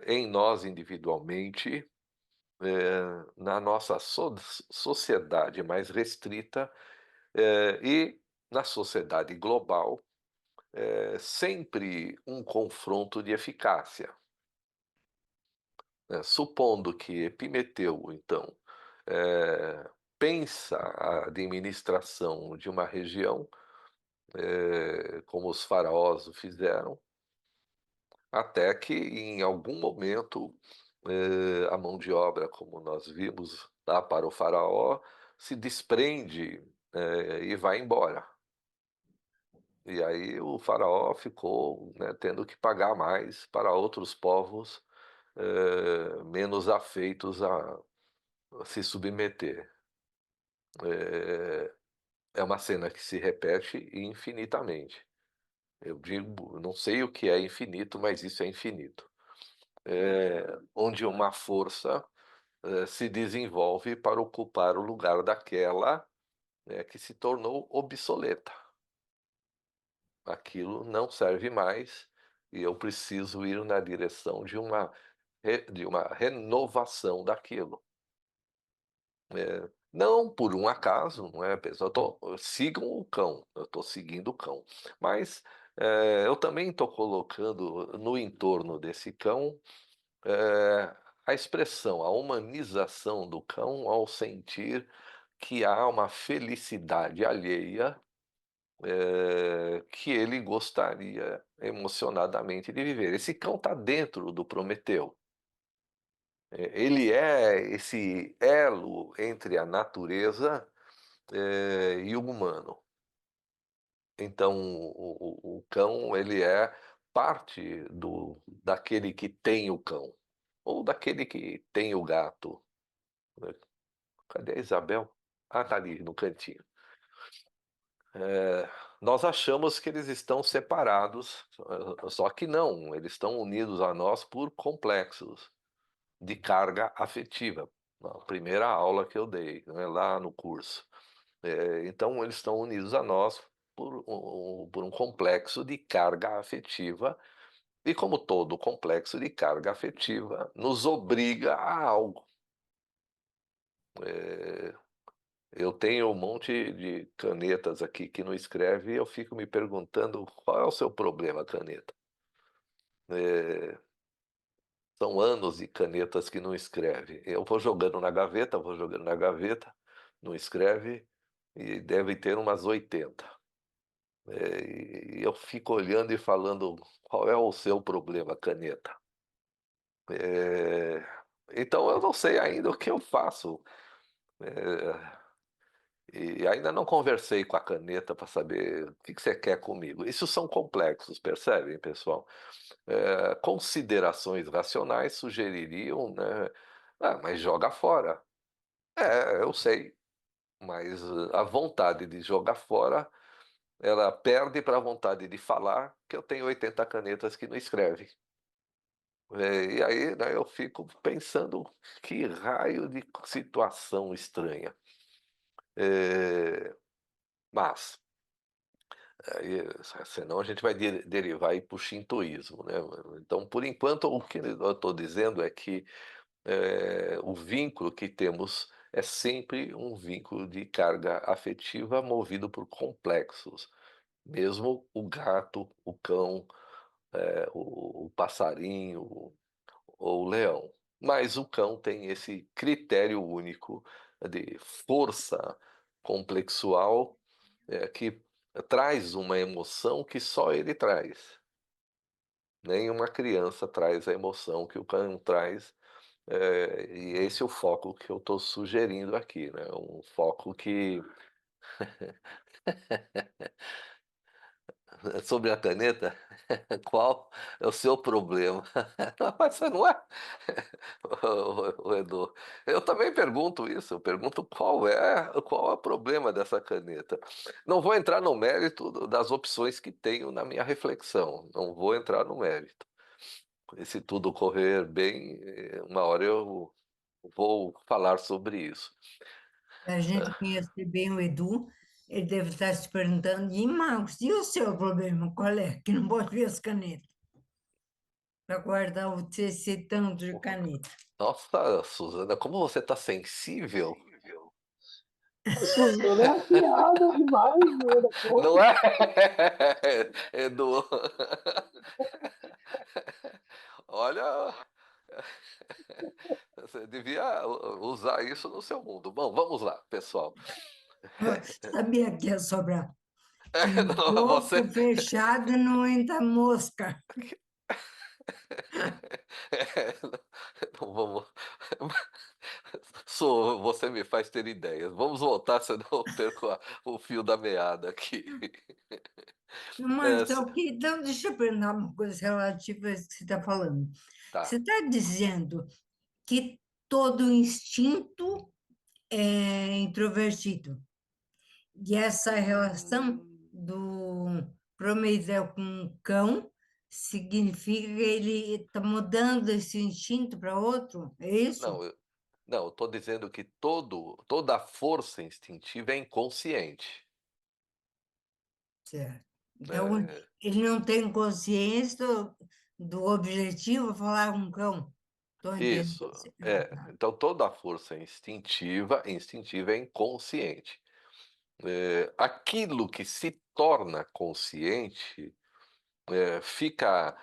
[SPEAKER 1] em nós individualmente, na nossa sociedade mais restrita, e na sociedade global, sempre um confronto de eficácia. Supondo que Epimeteu, então, pensa a administração de uma região, como os faraós o fizeram, até que em algum momento, a mão de obra, como nós vimos lá para o faraó, se desprende, e vai embora. E aí o faraó ficou, né, tendo que pagar mais para outros povos, menos afeitos a se submeter. É uma cena que se repete infinitamente. Eu digo, não sei o que é infinito, mas isso é infinito. Onde uma força, se desenvolve para ocupar o lugar daquela, né, que se tornou obsoleta. Aquilo não serve mais e eu preciso ir na direção de uma renovação daquilo. Não por um acaso, não é, pessoal, sigam o cão, eu estou seguindo o cão, mas, eu também estou colocando no entorno desse cão, a expressão, a humanização do cão ao sentir que há uma felicidade alheia, que ele gostaria emocionadamente de viver. Esse cão está dentro do Prometeu. Ele é esse elo entre a natureza, e o humano. Então o cão, ele é parte daquele que tem o cão, ou daquele que tem o gato, né. Cadê a Isabel? Ah, tá ali no cantinho. Nós achamos que eles estão separados, só que não, eles estão unidos a nós por complexos de carga afetiva. Na primeira aula que eu dei, né, lá no curso. Então eles estão unidos a nós por um complexo de carga afetiva, e como todo complexo de carga afetiva, nos obriga a algo. Eh, eu tenho um monte de canetas aqui que não escreve, e eu fico me perguntando: "Qual é o seu problema, caneta?". Eh, são anos de canetas que não escreve. Eu vou jogando na gaveta, não escreve, e deve ter umas 80. E eu fico olhando e falando: "Qual é o seu problema, caneta?". Eh, então eu não sei ainda o que eu faço, eh, e ainda não conversei com a caneta para saber o que que você quer comigo. Isso são complexos, percebem, pessoal? Considerações racionais sugeririam, né: "Ah, mas joga fora". É, eu sei, mas a vontade de jogar fora, ela perde para a vontade de falar que eu tenho 80 canetas que não escreve. E aí, né, eu fico pensando: que raio de situação estranha. Eh, mas, aí, senão a gente vai derivar aí para o shintoísmo, né. Então, por enquanto, o que eu estou dizendo é que, o vínculo que temos é sempre um vínculo de carga afetiva movido por complexos. Mesmo o gato, o cão, o passarinho ou o leão. Mas o cão tem esse critério único de força complexual, que traz uma emoção que só ele traz. Nenhuma criança traz a emoção que o cão traz, e esse é o foco que eu estou sugerindo aqui, né, um foco que sobre a caneta, qual é o seu problema? Mas você não é, o Edu. Eu também pergunto isso, eu pergunto qual é o problema dessa caneta. Não vou entrar no mérito das opções que tenho na minha reflexão, não vou entrar no mérito. E se tudo correr bem, uma hora eu vou falar sobre isso.
[SPEAKER 2] A gente conhece bem o Edu, ele deve estar se perguntando, e Marcos, e o seu problema, qual é? Que não pode ver as canetas, para guardar esse tanto de caneta.
[SPEAKER 1] Nossa, Suzana, como você está sensível.
[SPEAKER 3] Suzana é afiada demais, né?
[SPEAKER 1] Não
[SPEAKER 3] Pô,
[SPEAKER 1] é, Edu? Olha, você devia usar isso no seu mundo. Bom, vamos lá, pessoal.
[SPEAKER 2] Sabia que ia sobrar. Em
[SPEAKER 1] Não,
[SPEAKER 2] boca
[SPEAKER 1] você,
[SPEAKER 2] fechada não entra mosca.
[SPEAKER 1] não vamos. Você me faz ter ideias. Vamos voltar, senão eu perco o fio da meada aqui.
[SPEAKER 2] Mas
[SPEAKER 1] É,
[SPEAKER 2] então, então, deixa eu perguntar uma coisa relativa a isso que você está falando. Você
[SPEAKER 1] tá.
[SPEAKER 2] está dizendo que todo instinto é introvertido. E essa relação do Prometeu com o cão significa que ele está mudando esse instinto para outro? É isso?
[SPEAKER 1] Não, não, eu estou dizendo que toda a força instintiva é inconsciente.
[SPEAKER 2] Certo. Então,
[SPEAKER 1] É,
[SPEAKER 2] ele não tem consciência do objetivo, falar com o cão. Estou entendendo.
[SPEAKER 1] isso. É.
[SPEAKER 2] Tá.
[SPEAKER 1] Então toda a força instintiva é inconsciente. Aquilo que se torna consciente, fica,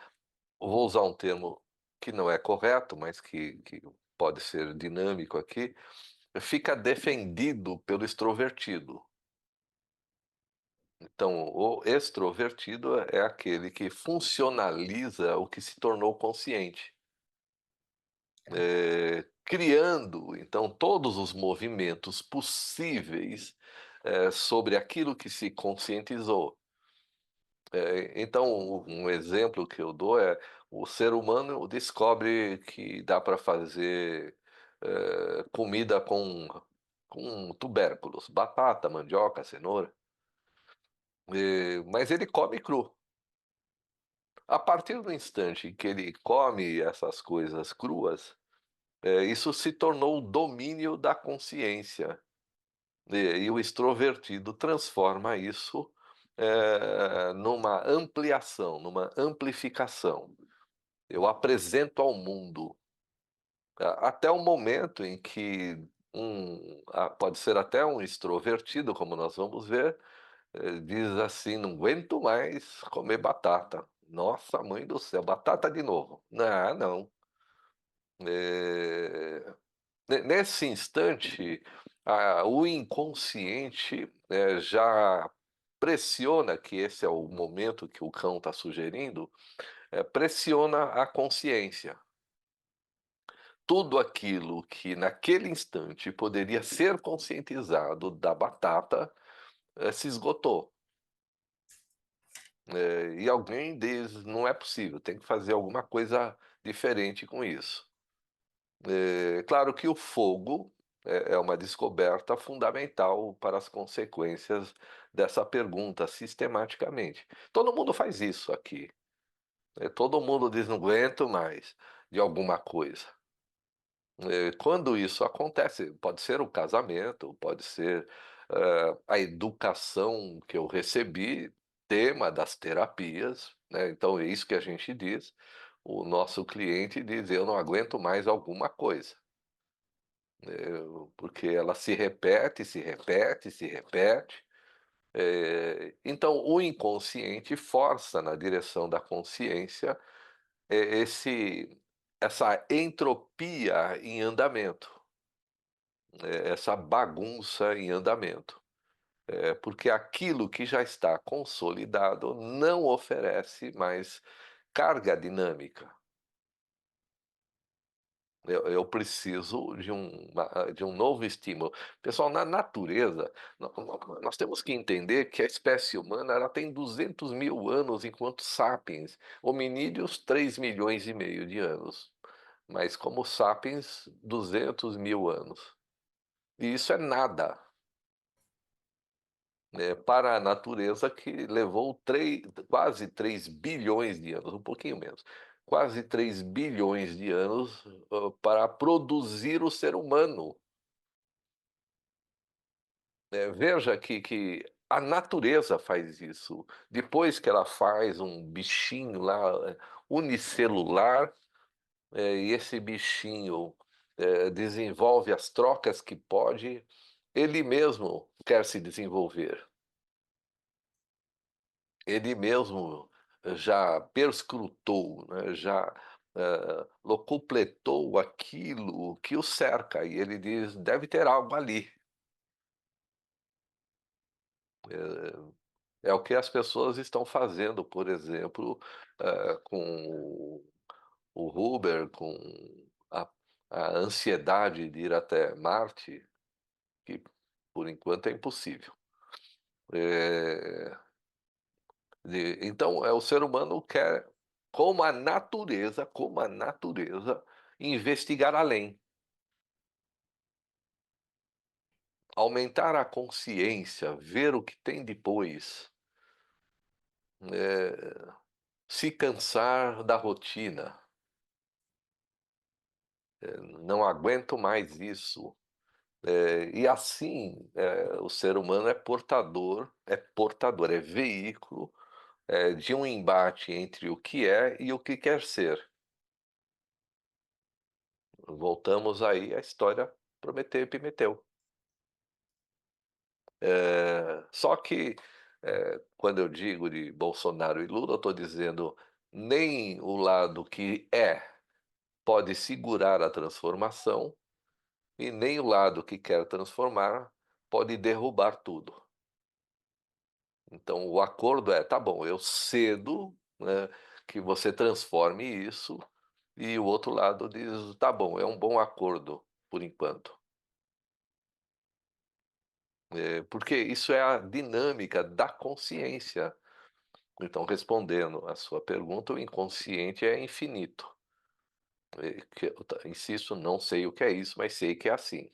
[SPEAKER 1] vou usar um termo que não é correto, mas que pode ser dinâmico aqui, fica defendido pelo extrovertido. Então, o extrovertido é aquele que funcionaliza o que se tornou consciente. criando, então, todos os movimentos possíveis, sobre aquilo que se conscientizou. Então, um exemplo que eu dou é: o ser humano descobre que dá para fazer, comida com tubérculos, batata, mandioca, cenoura, mas ele come cru. A partir do instante que ele come essas coisas cruas, isso se tornou o domínio da consciência. E o extrovertido transforma isso, numa ampliação, numa amplificação. Eu apresento ao mundo, até o momento em que pode ser até um extrovertido, como nós vamos ver, diz assim: "Não aguento mais comer batata. Nossa, mãe do céu, batata de novo. Ah, não". Eh Nesse instante, o inconsciente, já pressiona, que esse é o momento que o cão está sugerindo, pressiona a consciência. Tudo aquilo que naquele instante poderia ser conscientizado da batata, se esgotou. E alguém diz: "Não é possível, tem que fazer alguma coisa diferente com isso". Claro que o fogo é uma descoberta fundamental para as consequências dessa pergunta, sistematicamente. Todo mundo faz isso aqui, todo mundo diz: "Não aguento mais", de alguma coisa. Quando isso acontece, pode ser o casamento, pode ser, a educação que eu recebi, tema das terapias, né, então é isso que a gente diz. O nosso cliente diz: "Eu não aguento mais alguma coisa". Porque ela se repete, se repete, se repete. Então o inconsciente força na direção da consciência, essa entropia em andamento, essa bagunça em andamento. Porque aquilo que já está consolidado não oferece mais carga dinâmica. Eu preciso de um novo estímulo. Pessoal, na natureza, nós temos que entender que a espécie humana ela tem 200.000 anos, enquanto sapiens, hominídeos, 3,5 milhões de anos. Mas como sapiens, 200.000 anos. E isso é nada, né, para a natureza, que levou quase 3 bilhões de anos, um pouquinho menos, quase 3 bilhões de anos, para produzir o ser humano. Veja que a natureza faz isso. Depois que ela faz um bichinho lá, unicelular, e esse bichinho, desenvolve as trocas que pode, ele mesmo quer se desenvolver. Ele mesmo já perscrutou, né, já, locupletou aquilo que o cerca, e ele diz: "Deve ter algo ali". É o que as pessoas estão fazendo, por exemplo, com o Uber, com a a ansiedade de ir até Marte, que por enquanto é impossível. Eh então, o ser humano quer, como a natureza, investigar além, aumentar a consciência, ver o que tem depois, se cansar da rotina. Não aguento mais isso. E assim, o ser humano é portador, é veículo, de um embate entre o que é e o que quer ser. Voltamos aí à história Prometeu e Epimeteu. Só que, quando eu digo de Bolsonaro e Lula, eu estou dizendo: nem o lado que pode segurar a transformação, e nem o lado que quer transformar pode derrubar tudo. Então o acordo é: "Tá bom, eu cedo, né, que você transforme isso, e o outro lado diz: "Tá bom, é um bom acordo, por enquanto". Porque isso é a dinâmica da consciência. Então, respondendo à sua pergunta, o inconsciente é infinito. Que eu insisto, não sei o que é isso, mas sei que é assim.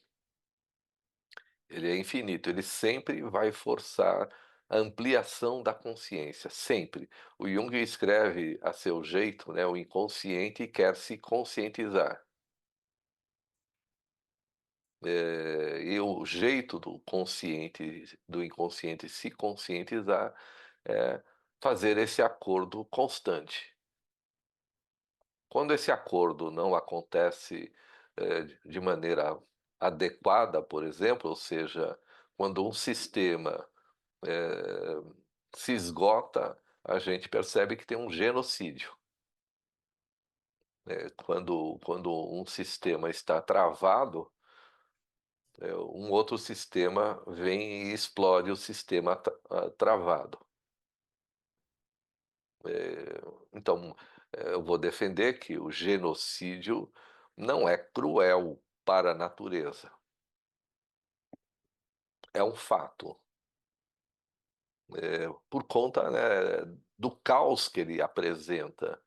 [SPEAKER 1] Ele é infinito, ele sempre vai forçar a ampliação da consciência, sempre. O Jung escreve a seu jeito, né, o inconsciente quer se conscientizar. E o jeito do inconsciente se conscientizar é fazer esse acordo constante. Quando esse acordo não acontece, de maneira adequada, por exemplo, ou seja, quando um sistema, eh, se esgota, a gente percebe que tem um genocídio. Quando um sistema está travado, um outro sistema vem e explode o sistema travado. Então, eu vou defender que o genocídio não é cruel para a natureza, é um fato, por conta, né, do caos que ele apresenta.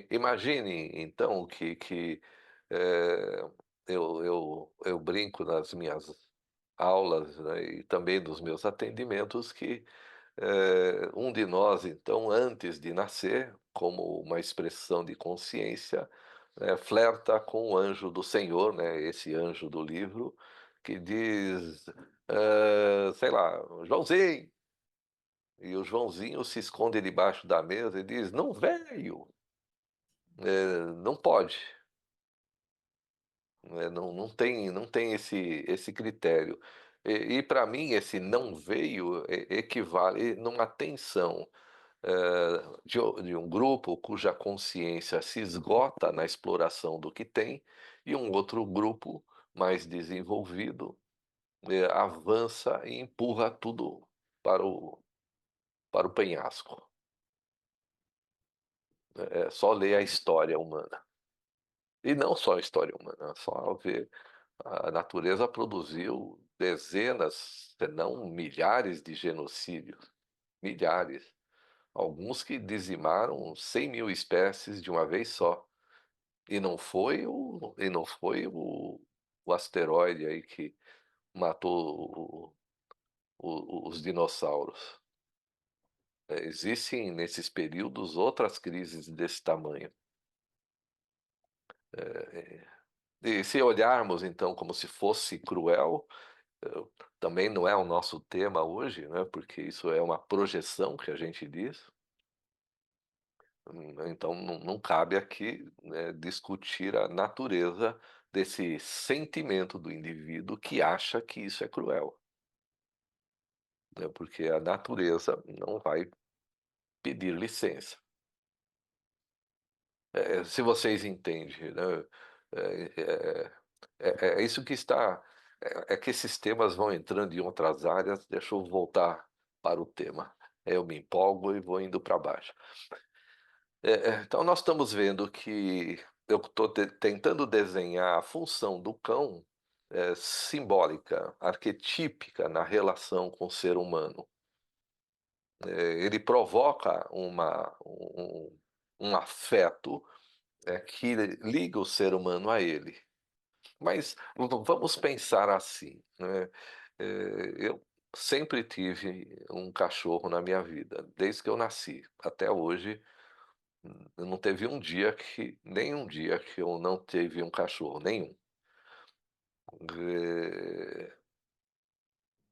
[SPEAKER 1] Imagine então que, eh, eu brinco nas minhas aulas, né, e também nos meus atendimentos que um de nós, então, antes de nascer, como uma expressão de consciência, flerta com o anjo do Senhor, né, esse anjo do livro, que diz, sei lá: "Joãozinho", e o Joãozinho se esconde debaixo da mesa e diz: "Não veio", não pode, não tem esse critério. E para mim esse "não veio" equivale numa tensão de um grupo cuja consciência se esgota na exploração do que tem, e um outro grupo mais desenvolvido, avança e empurra tudo para o penhasco. É só ler a história humana. E não só a história humana, só ver a natureza produziu dezenas, se não milhares de genocídios, milhares. Alguns que dizimaram 100.000 espécies de uma vez só. E não foi o asteroide aí que matou os dinossauros. Existem nesses períodos outras crises desse tamanho. E se olharmos então como se fosse cruel, eh, também não é o nosso tema hoje, né, porque isso é uma projeção que a gente diz. Então não cabe aqui, né, discutir a natureza desse sentimento do indivíduo que acha que isso é cruel, né, porque a natureza não vai pedir licença. Se vocês entendem, né, é é isso que está que esses temas vão entrando em outras áreas, deixa eu voltar para o tema. Eu me empolgo e vou indo para baixo. Então nós estamos vendo que eu estou tentando desenhar a função do cão, simbólica, arquetípica na relação com o ser humano. Ele provoca um afeto, que liga o ser humano a ele. Mas vamos pensar assim, né, eu sempre tive um cachorro na minha vida, desde que eu nasci até hoje. Não teve um dia que nenhum dia que eu não teve um cachorro, nenhum. Eh,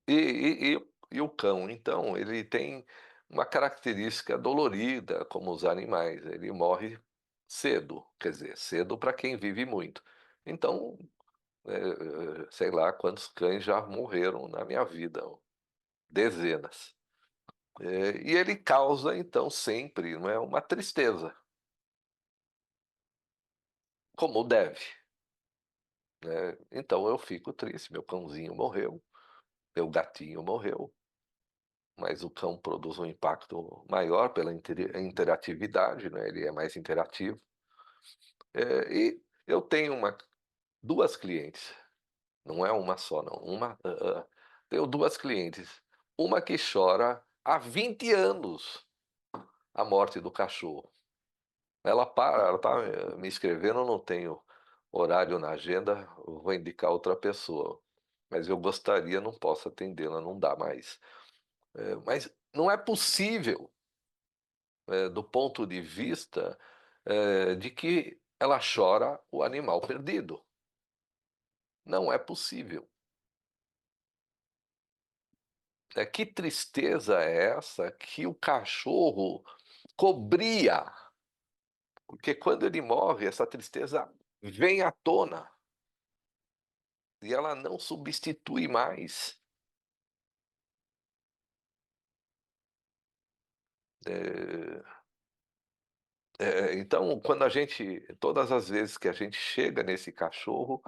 [SPEAKER 1] e o cão, então, ele tem uma característica dolorida, como os animais, ele morre cedo, quer dizer, cedo para quem vive muito. Então, sei lá quantos cães já morreram na minha vida, dezenas. E ele causa, então, sempre, não é, uma tristeza, como deve. Então eu fico triste, meu cãozinho morreu, meu gatinho morreu, mas o cão produz um impacto maior pela interatividade, né, ele é mais interativo. E eu tenho duas clientes, não é uma só não, tenho 2 clientes, uma que chora há 20 anos a morte do cachorro. Ela tá, me escrevendo, eu não tenho horário na agenda, eu vou indicar outra pessoa, mas eu gostaria, não posso atendê-la, não dá mais. Mas não é possível, do ponto de vista, de que ela chora o animal perdido. Não é possível. Que tristeza é essa que o cachorro cobria, porque quando ele morre, essa tristeza vem à tona e ela não substitui mais. Eh, então, quando a gente todas as vezes que a gente chega nesse cachorro,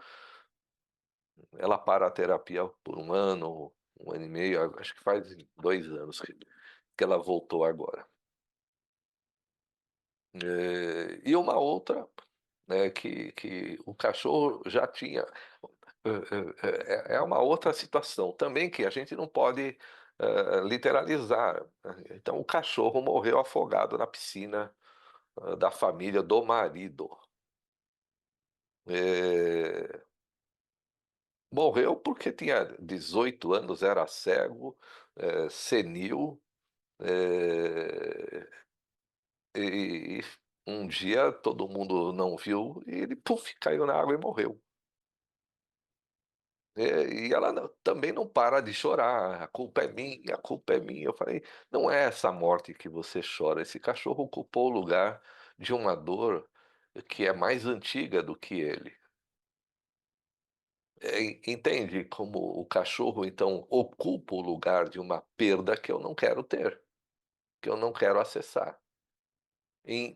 [SPEAKER 1] ela para a terapia por 1 ano, 1 ano e meio, acho que faz 2 anos que ela voltou agora. E uma outra, né, que o cachorro já tinha, é uma outra situação também que a gente não pode, literalizar, né. Então o cachorro morreu afogado na piscina, da família do marido. Eh, Morreu porque tinha 18 anos, era cego, senil, eh, e um dia todo mundo não viu e ele, puf, caiu na água e morreu. E ela também não para de chorar, "a culpa é minha, a culpa é minha". Eu falei: "Não é essa morte que você chora, esse cachorro ocupou o lugar de uma dor que é mais antiga do que ele". Entende como o cachorro, então, ocupa o lugar de uma perda que eu não quero ter, que eu não quero acessar,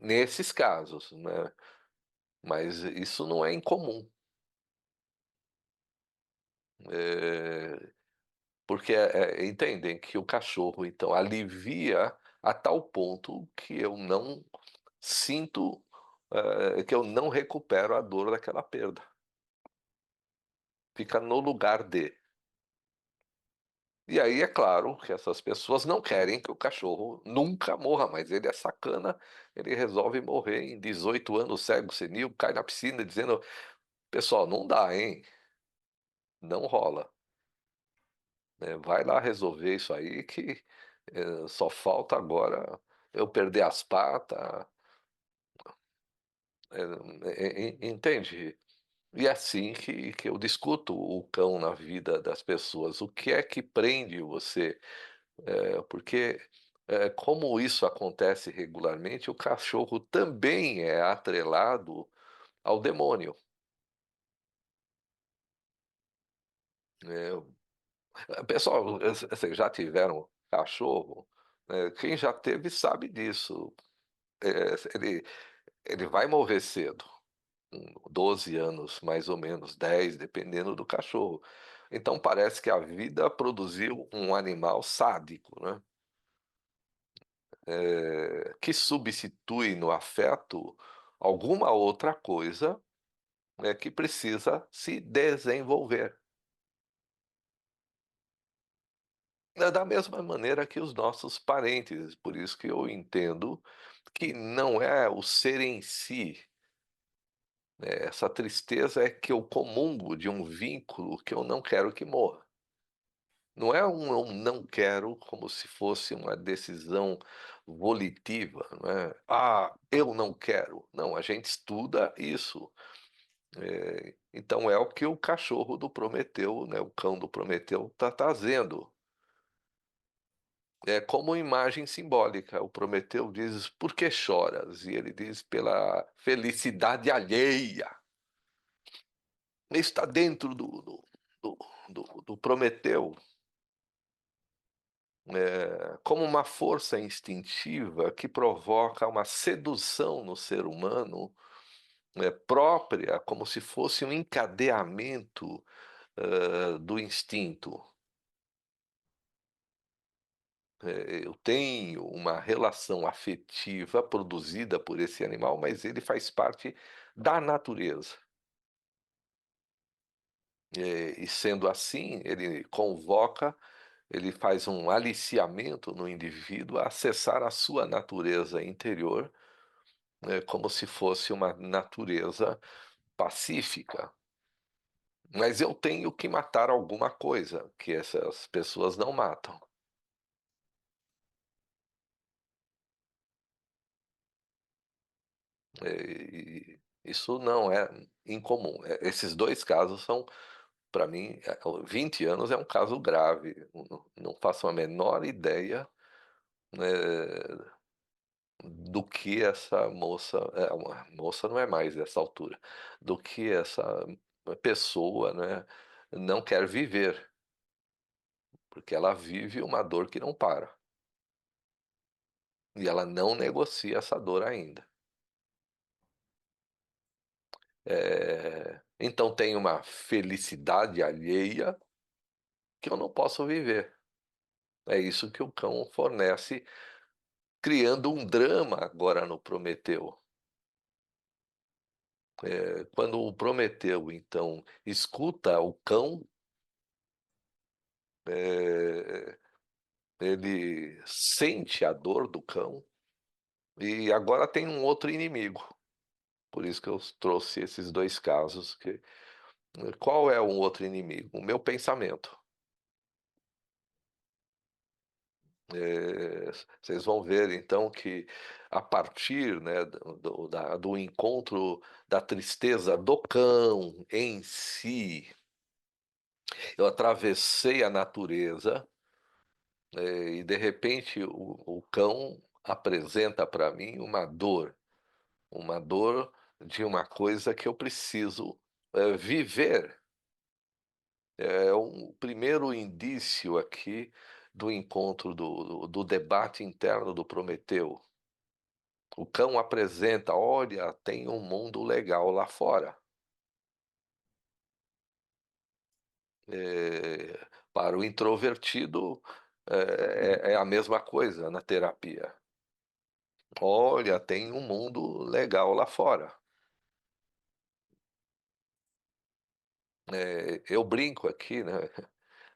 [SPEAKER 1] nesses casos, né, mas isso não é incomum. Eh Porque, entendem que o cachorro, então, alivia a tal ponto que eu não sinto, que eu não recupero a dor daquela perda. Fica no lugar de. E aí é claro que essas pessoas não querem que o cachorro nunca morra, mas ele é sacana, ele resolve morrer em 18 anos, cego, senil, cai na piscina dizendo: "Pessoal, não dá, hein, não rola, né, vai lá resolver isso aí que, só falta agora eu perder as patas". Entende? E é assim que eu discuto o cão na vida das pessoas. O que é que prende você? Porque, como isso acontece regularmente, o cachorro também é atrelado ao demônio. Pessoal, vocês já tiveram cachorro? Quem já teve sabe disso. Ele vai morrer cedo. 12 anos, mais ou menos, 10, dependendo do cachorro. Então parece que a vida produziu um animal sádico, né, que substitui no afeto alguma outra coisa, que precisa se desenvolver. Da mesma maneira que os nossos parentes, por isso que eu entendo que não é o ser em si, né, essa tristeza é que eu comungo de um vínculo que eu não quero que morra. Não é um "eu não quero", como se fosse uma decisão volitiva, não é: "Ah, eu não quero". Não, a gente estuda isso. Então é o que o cachorro do Prometeu, né, o cão do Prometeu está trazendo. É como imagem simbólica. O Prometeu diz: "Por que choras?" E ele diz: "Pela felicidade alheia". Isso está dentro do Prometeu. Como uma força instintiva que provoca uma sedução no ser humano, própria, como se fosse um encadeamento, do instinto. Eu tenho uma relação afetiva produzida por esse animal, mas ele faz parte da natureza. E sendo assim, ele faz um aliciamento no indivíduo a acessar a sua natureza interior, como se fosse uma natureza pacífica. Mas eu tenho que matar alguma coisa que essas pessoas não matam. E isso não é incomum. Esses 2 casos são, para mim, 20 anos é um caso grave. Não faço a menor ideia, né, do que essa moça, uma moça não é mais nessa altura, do que essa pessoa, né, não quer viver, porque ela vive uma dor que não para, e ela não negocia essa dor ainda. Então tem uma felicidade alheia que eu não posso viver. É isso que o cão fornece, criando um drama agora no Prometeu. Quando o Prometeu, então, escuta o cão, eh, ele sente a dor do cão e agora tem um outro inimigo. Por isso que eu trouxe esses 2 casos qual é um outro inimigo? O meu pensamento. Vocês vão ver então que a partir, né, do encontro da tristeza do cão em si, eu atravessei a natureza, e de repente o cão apresenta para mim uma dor de uma coisa que eu preciso, viver. É um primeiro indício aqui do encontro do debate interno do Prometeu. O cão apresenta: "Olha, tem um mundo legal lá fora". Para o introvertido, é a mesma coisa na terapia. "Olha, tem um mundo legal lá fora". Eu brinco aqui, né,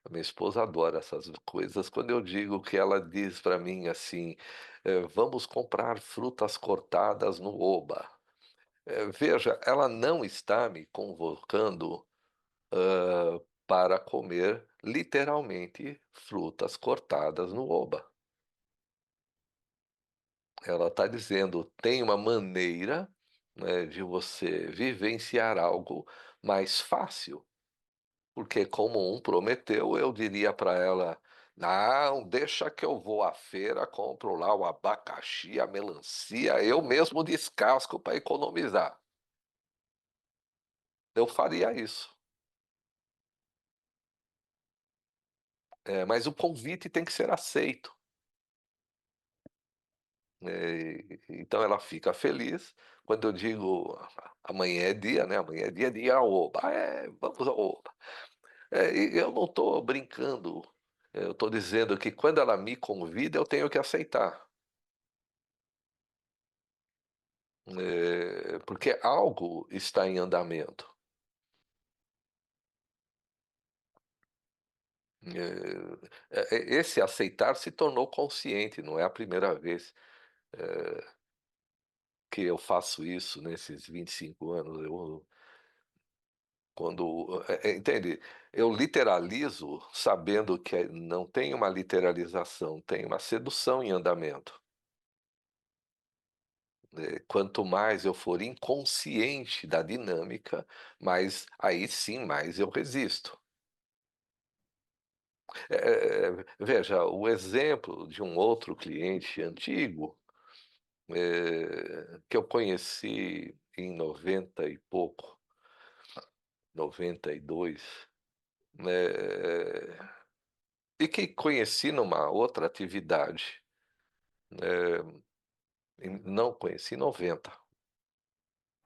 [SPEAKER 1] a minha esposa adora essas coisas, quando eu digo que ela diz para mim assim: "Vamos comprar frutas cortadas no Oba". Veja, ela não está me convocando para comer literalmente frutas cortadas no Oba. Ela está dizendo: tem uma maneira, né, de você vivenciar algo mais fácil, porque como um prometeu, eu diria para ela: "Não, deixa que eu vou à feira, compro lá o abacaxi, a melancia, eu mesmo descasco para economizar". Eu faria isso. Mas o convite tem que ser aceito. Então ela fica feliz quando eu digo: "Amanhã é dia, né, amanhã é dia de ir ao Oba". "Ah, é, vamos ao Oba". E eu não estou brincando, eu estou dizendo que quando ela me convida eu tenho que aceitar, porque algo está em andamento. Esse aceitar se tornou consciente, não é a primeira vez que eu faço isso nesses 25 anos. Entende? Eu literalizo sabendo que não tem uma literalização, tem uma sedução em andamento. Quanto mais eu for inconsciente da dinâmica, mais aí sim, mais eu resisto. Veja, o exemplo de um outro cliente antigo, que eu conheci em 90 e pouco, 92, né, e que conheci numa outra atividade. Não, conheci em 90,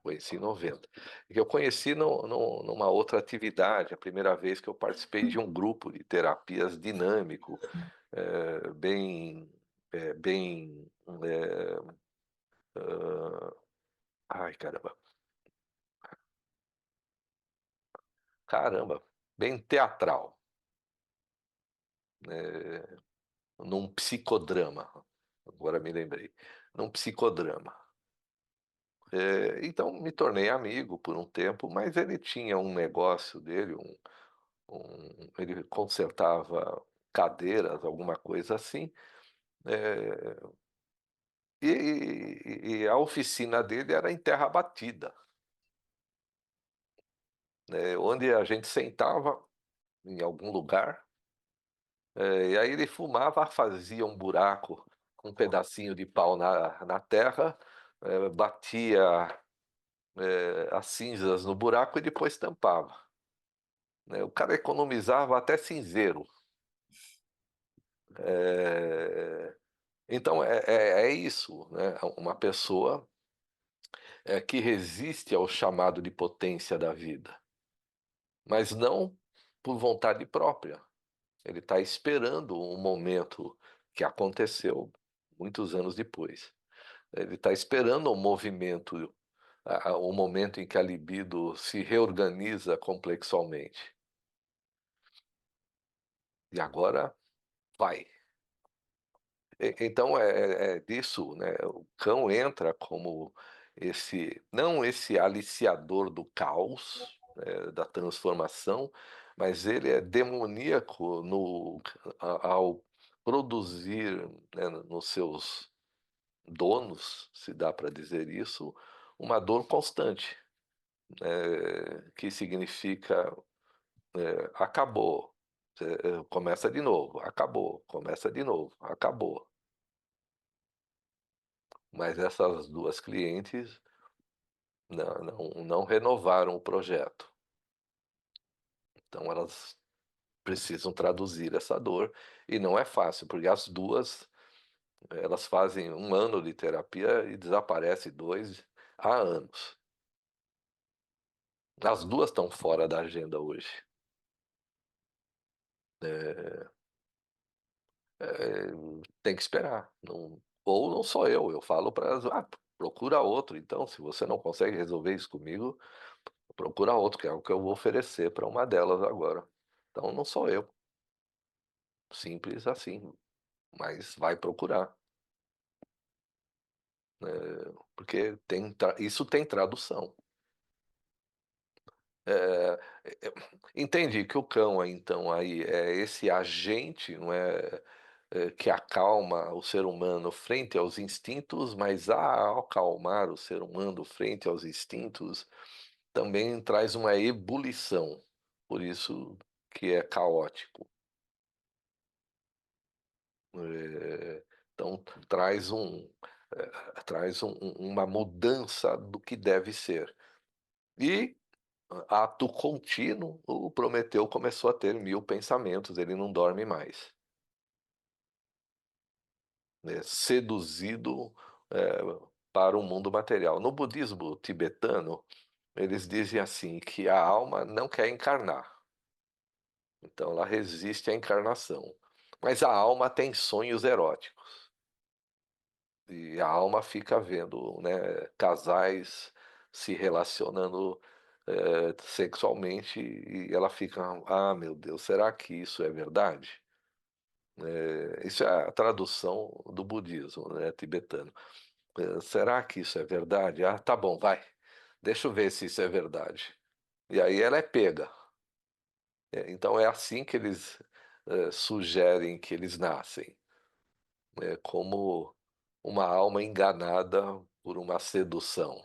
[SPEAKER 1] conheci em 90. Que eu conheci numa outra atividade, a primeira vez que eu participei de um grupo de terapias dinâmico, bem, bem, hã, ai caramba, caramba, bem teatral, eh, num psicodrama, agora me lembrei, num psicodrama. Então me tornei amigo por um tempo, mas ele tinha um negócio dele, ele consertava cadeiras, alguma coisa assim, eh, e a oficina dele era em terra batida, onde a gente sentava em algum lugar, e aí ele fumava, fazia um buraco com um pedacinho de pau na terra, batia, as cinzas no buraco e depois tampava, né. O cara economizava até cinzeiro. Eh, então é isso, né, uma pessoa, que resiste ao chamado de potência da vida, mas não por vontade própria. Ele está esperando um momento que aconteceu muitos anos depois. Ele está esperando um movimento, o momento em que a libido se reorganiza complexualmente. E agora vai. Então é disso, né, o cão entra como não esse aliciador do caos, da transformação, mas ele é demoníaco ao produzir, né, nos seus donos, se dá para dizer isso, uma dor constante, que significa, acabou, começa de novo, acabou, começa de novo, acabou. Mas essas 2 clientes não renovaram o projeto, então elas precisam traduzir essa dor, e não é fácil, porque as 2 elas fazem 1 ano de terapia e desaparece 2 há anos. As 2 estão fora da agenda hoje. Eh tem que esperar, ou não sou eu falo para elas: "Ah, procura outro então, se você não consegue resolver isso comigo, procura outro, que é o que eu vou oferecer para uma delas agora. Então não sou eu, simples assim, mas vai procurar, porque isso tem tradução. Eh, entendi que o cão então aí é esse agente, não é, que acalma o ser humano frente aos instintos, mas ao acalmar o ser humano frente aos instintos, também traz uma ebulição, por isso que é caótico. Eh, então uma mudança do que deve ser. E, ato contínuo, o Prometeu começou a ter 1000 pensamentos, ele não dorme mais, né, seduzido, para o mundo material. No budismo tibetano, eles dizem assim, que a alma não quer encarnar, então ela resiste à encarnação, mas a alma tem sonhos eróticos. E a alma fica vendo, né, casais se relacionando, sexualmente e ela fica: "Ah, meu Deus, será que isso é verdade?". Isso é a tradução do budismo, né, tibetano. "Será que isso é verdade? Ah, tá bom, vai, deixa eu ver se isso é verdade". E aí ela é pega. Então é assim que eles, sugerem que eles nascem, como uma alma enganada por uma sedução.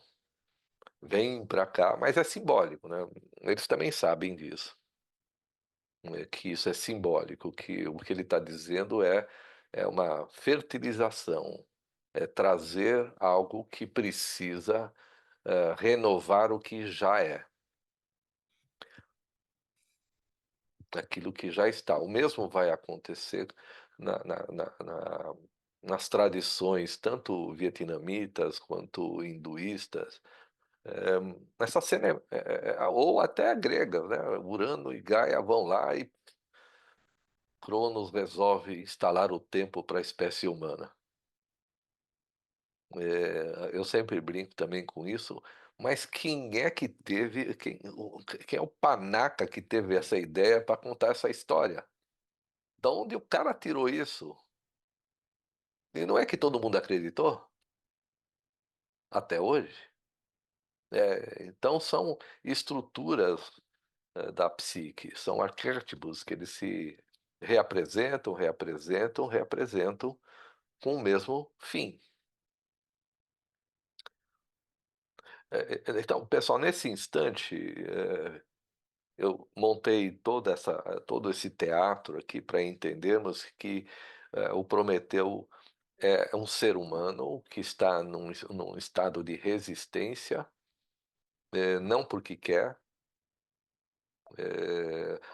[SPEAKER 1] Vem para cá, mas é simbólico, né, eles também sabem disso, que isso é simbólico, que o que ele está dizendo é uma fertilização, é trazer algo que precisa, renovar o que já é, aquilo que já está. O mesmo vai acontecer na na na na nas tradições tanto vietnamitas quanto hinduístas. Essa cena ou até a grega, né, Urano e Gaia vão lá e Cronos resolve instalar o tempo para a espécie humana. Eu sempre brinco também com isso, mas quem é que teve, quem é o panaca que teve essa ideia para contar essa história? Da onde o cara tirou isso? E não é que todo mundo acreditou até hoje? Então são estruturas da psique, são arquétipos que eles se reapresentam, reapresentam, reapresentam com o mesmo fim. Então, pessoal, nesse instante, eu montei todo esse teatro aqui para entendermos que o Prometeu é um ser humano que está num estado de resistência, não porque quer.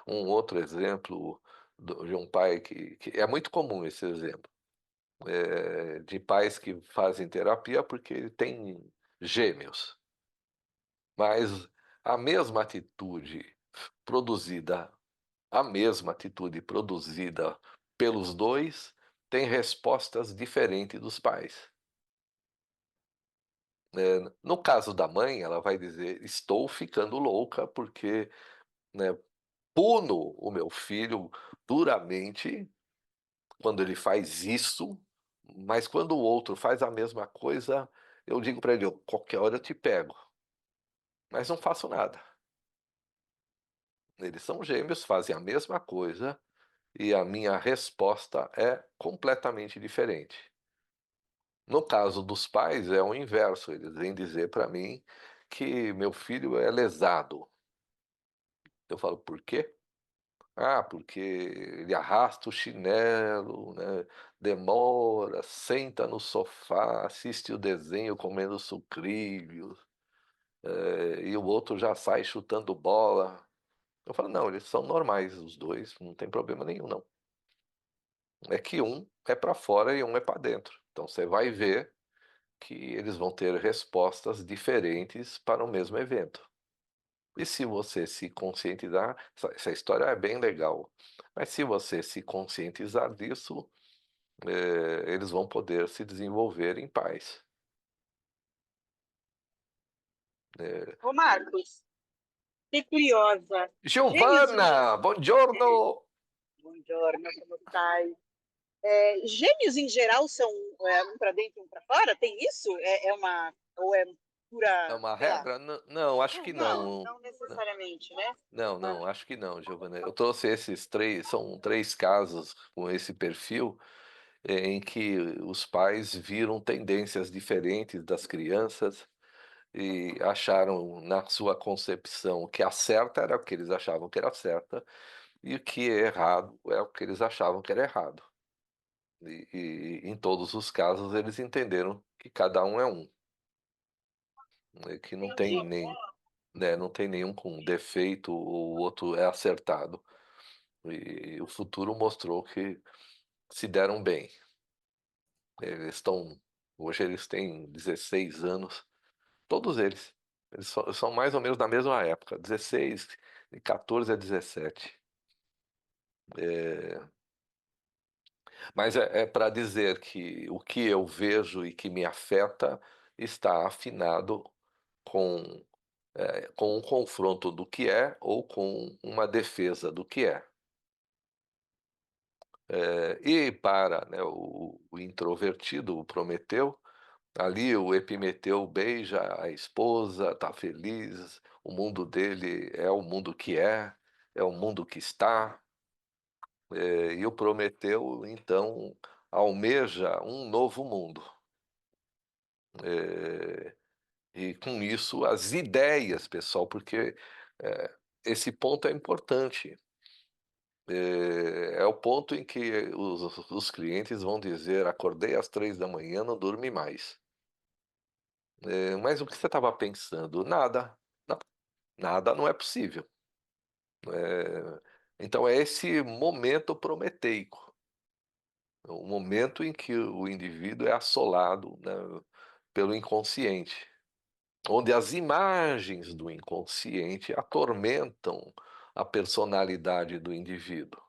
[SPEAKER 1] Um outro exemplo de um pai que é muito comum esse exemplo, de pais que fazem terapia porque tem gêmeos, mas a mesma atitude produzida a mesma atitude produzida pelos dois tem respostas diferentes dos pais. No caso da mãe, ela vai dizer: estou ficando louca porque, né, puno o meu filho duramente quando ele faz isso, mas quando o outro faz a mesma coisa, eu digo para ele: qualquer hora eu te pego, mas não faço nada. Eles são gêmeos, fazem a mesma coisa e a minha resposta é completamente diferente. No caso dos pais, é o inverso. Eles vêm dizer para mim que meu filho é lesado. Eu falo: por quê? Ah, porque ele arrasta o chinelo, né, demora, senta no sofá, assiste o desenho comendo sucrilhos, e o outro já sai chutando bola. Eu falo: não, eles são normais, os dois, não tem problema nenhum, não. É que um é para fora e um é para dentro. Então você vai ver que eles vão ter respostas diferentes para o mesmo evento. E se você se conscientizar, essa história é bem legal, mas se você se conscientizar disso, eles vão poder se desenvolver em paz. Eh,
[SPEAKER 4] Ô, Marcos, fiquei curiosa. Gêmeos em geral.
[SPEAKER 1] Giovana, buongiorno!
[SPEAKER 4] Buongiorno, como stai? Gêmeos em geral são um para dentro e um para fora? Tem isso? Ou é
[SPEAKER 1] É
[SPEAKER 4] pura,
[SPEAKER 1] uma
[SPEAKER 4] sei lá?
[SPEAKER 1] regra? Não, acho que
[SPEAKER 4] Não,
[SPEAKER 1] não.
[SPEAKER 4] não necessariamente, né?
[SPEAKER 1] Não,
[SPEAKER 4] Ah,
[SPEAKER 1] não, acho que não, Giovana. Eu trouxe esses três, são três casos com esse perfil, em que os pais viram tendências diferentes das crianças e acharam na sua concepção que a certa era o que eles achavam que era certa e o que é errado é o que eles achavam que era errado. E em todos os casos eles entenderam que cada um é um, né, que não tem
[SPEAKER 4] entendi.
[SPEAKER 1] nem, né, não tem nenhum com defeito ou o outro é acertado. E o futuro mostrou que se deram bem. Eles estão, hoje eles têm 16 anos, todos eles. Eles são mais ou menos da mesma época, 16, de 14 a 17. É, mas é para dizer que o que eu vejo e que me afeta está afinado com, com um confronto do que é ou com uma defesa do que é. E para, né, o introvertido, o Prometeu, ali o Epimeteu beija a esposa, está feliz, o mundo dele é o mundo que é o mundo que está, e o Prometeu, então, almeja um novo mundo. Eh, e com isso as ideias, pessoal, porque esse ponto é importante. É o ponto em que os clientes vão dizer: acordei às 3 da manhã, não dormi mais. Mas o que você estava pensando? Nada. Não, nada não é possível. Então é esse momento prometeico, o momento em que o indivíduo é assolado, né, pelo inconsciente, onde as imagens do inconsciente atormentam a personalidade do indivíduo.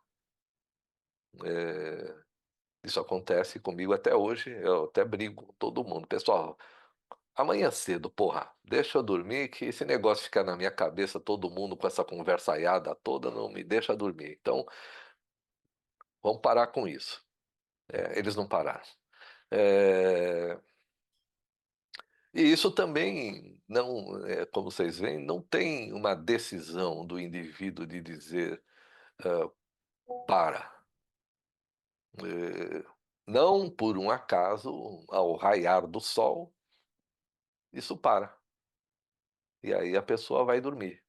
[SPEAKER 1] Isso acontece comigo até hoje, eu até brigo com todo mundo: "Pessoal, amanhã cedo, porra, deixa eu dormir que esse negócio fica na minha cabeça, todo mundo com essa conversaiada toda, não me deixa dormir. Então, vamos parar com isso". Eles não pararam. Eh, e isso também não, como vocês veem, não tem uma decisão do indivíduo de dizer: "Para". Não por um acaso, ao raiar do sol, isso para. E aí a pessoa vai dormir,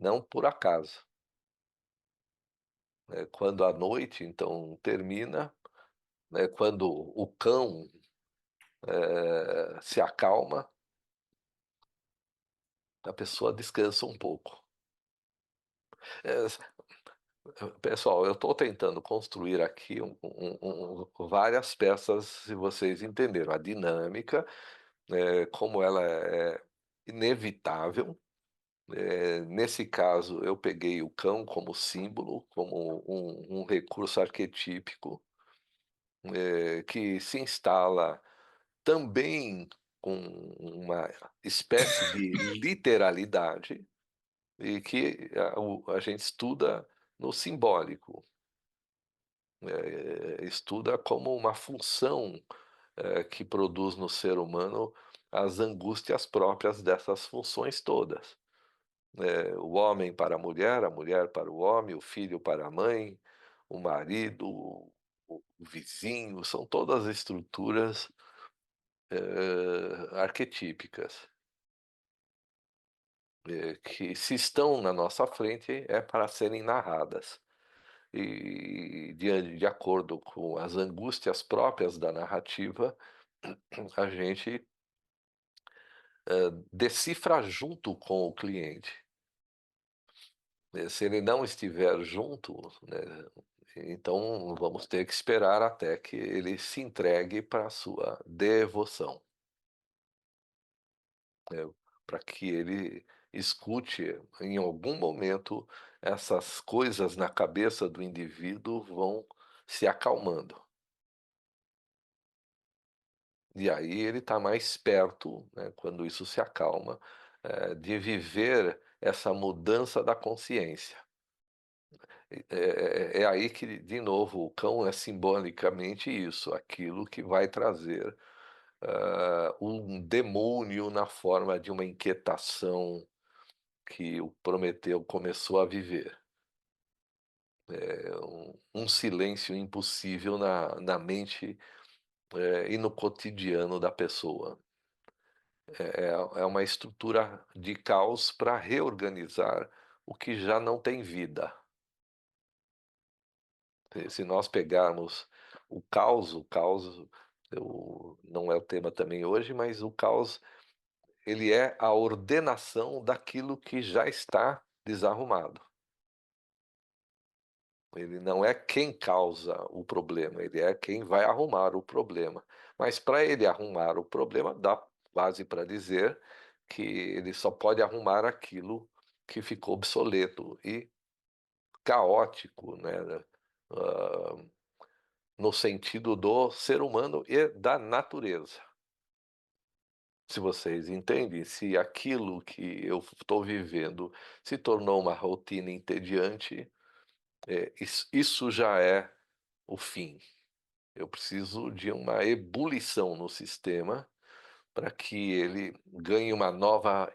[SPEAKER 1] não por acaso. Quando a noite então termina, quando o cão, se acalma, a pessoa descansa um pouco. Eh, Pessoal, eu estou tentando construir aqui várias peças, se vocês entenderam a dinâmica, como ela é inevitável. Nesse caso, eu peguei o cão como símbolo, como um recurso arquetípico, que se instala também com uma espécie de literalidade e que a gente estuda no simbólico, estuda como uma função, que produz no ser humano as angústias próprias dessas funções todas. O homem para a mulher para o homem, o filho para a mãe, o marido, o vizinho, são todas estruturas, arquetípicas, que se estão na nossa frente é para serem narradas. E de acordo com as angústias próprias da narrativa, a gente, decifra junto com o cliente. Se ele não estiver junto, né, então vamos ter que esperar até que ele se entregue para a sua devoção, né, para que ele escute em algum momento essas coisas na cabeça do indivíduo vão se acalmando. E aí ele está mais perto, né, quando isso se acalma, de viver essa mudança da consciência. É aí que, de novo, o cão é simbolicamente isso, aquilo que vai trazer, um demônio na forma de uma inquietação que o Prometeu começou a viver. Um silêncio impossível na mente, e no cotidiano da pessoa. É uma estrutura de caos para reorganizar o que já não tem vida. Se nós pegarmos o caos não é o tema também hoje, mas o caos, ele é a ordenação daquilo que já está desarrumado. Ele não é quem causa o problema, ele é quem vai arrumar o problema. Mas para ele arrumar o problema, dá base para dizer que ele só pode arrumar aquilo que ficou obsoleto e caótico, né, hã, no sentido do ser humano e da natureza. Se vocês entendem, se aquilo que eu estou vivendo se tornou uma rotina entediante, isso já é o fim. Eu preciso de uma ebulição no sistema para que ele ganhe uma nova,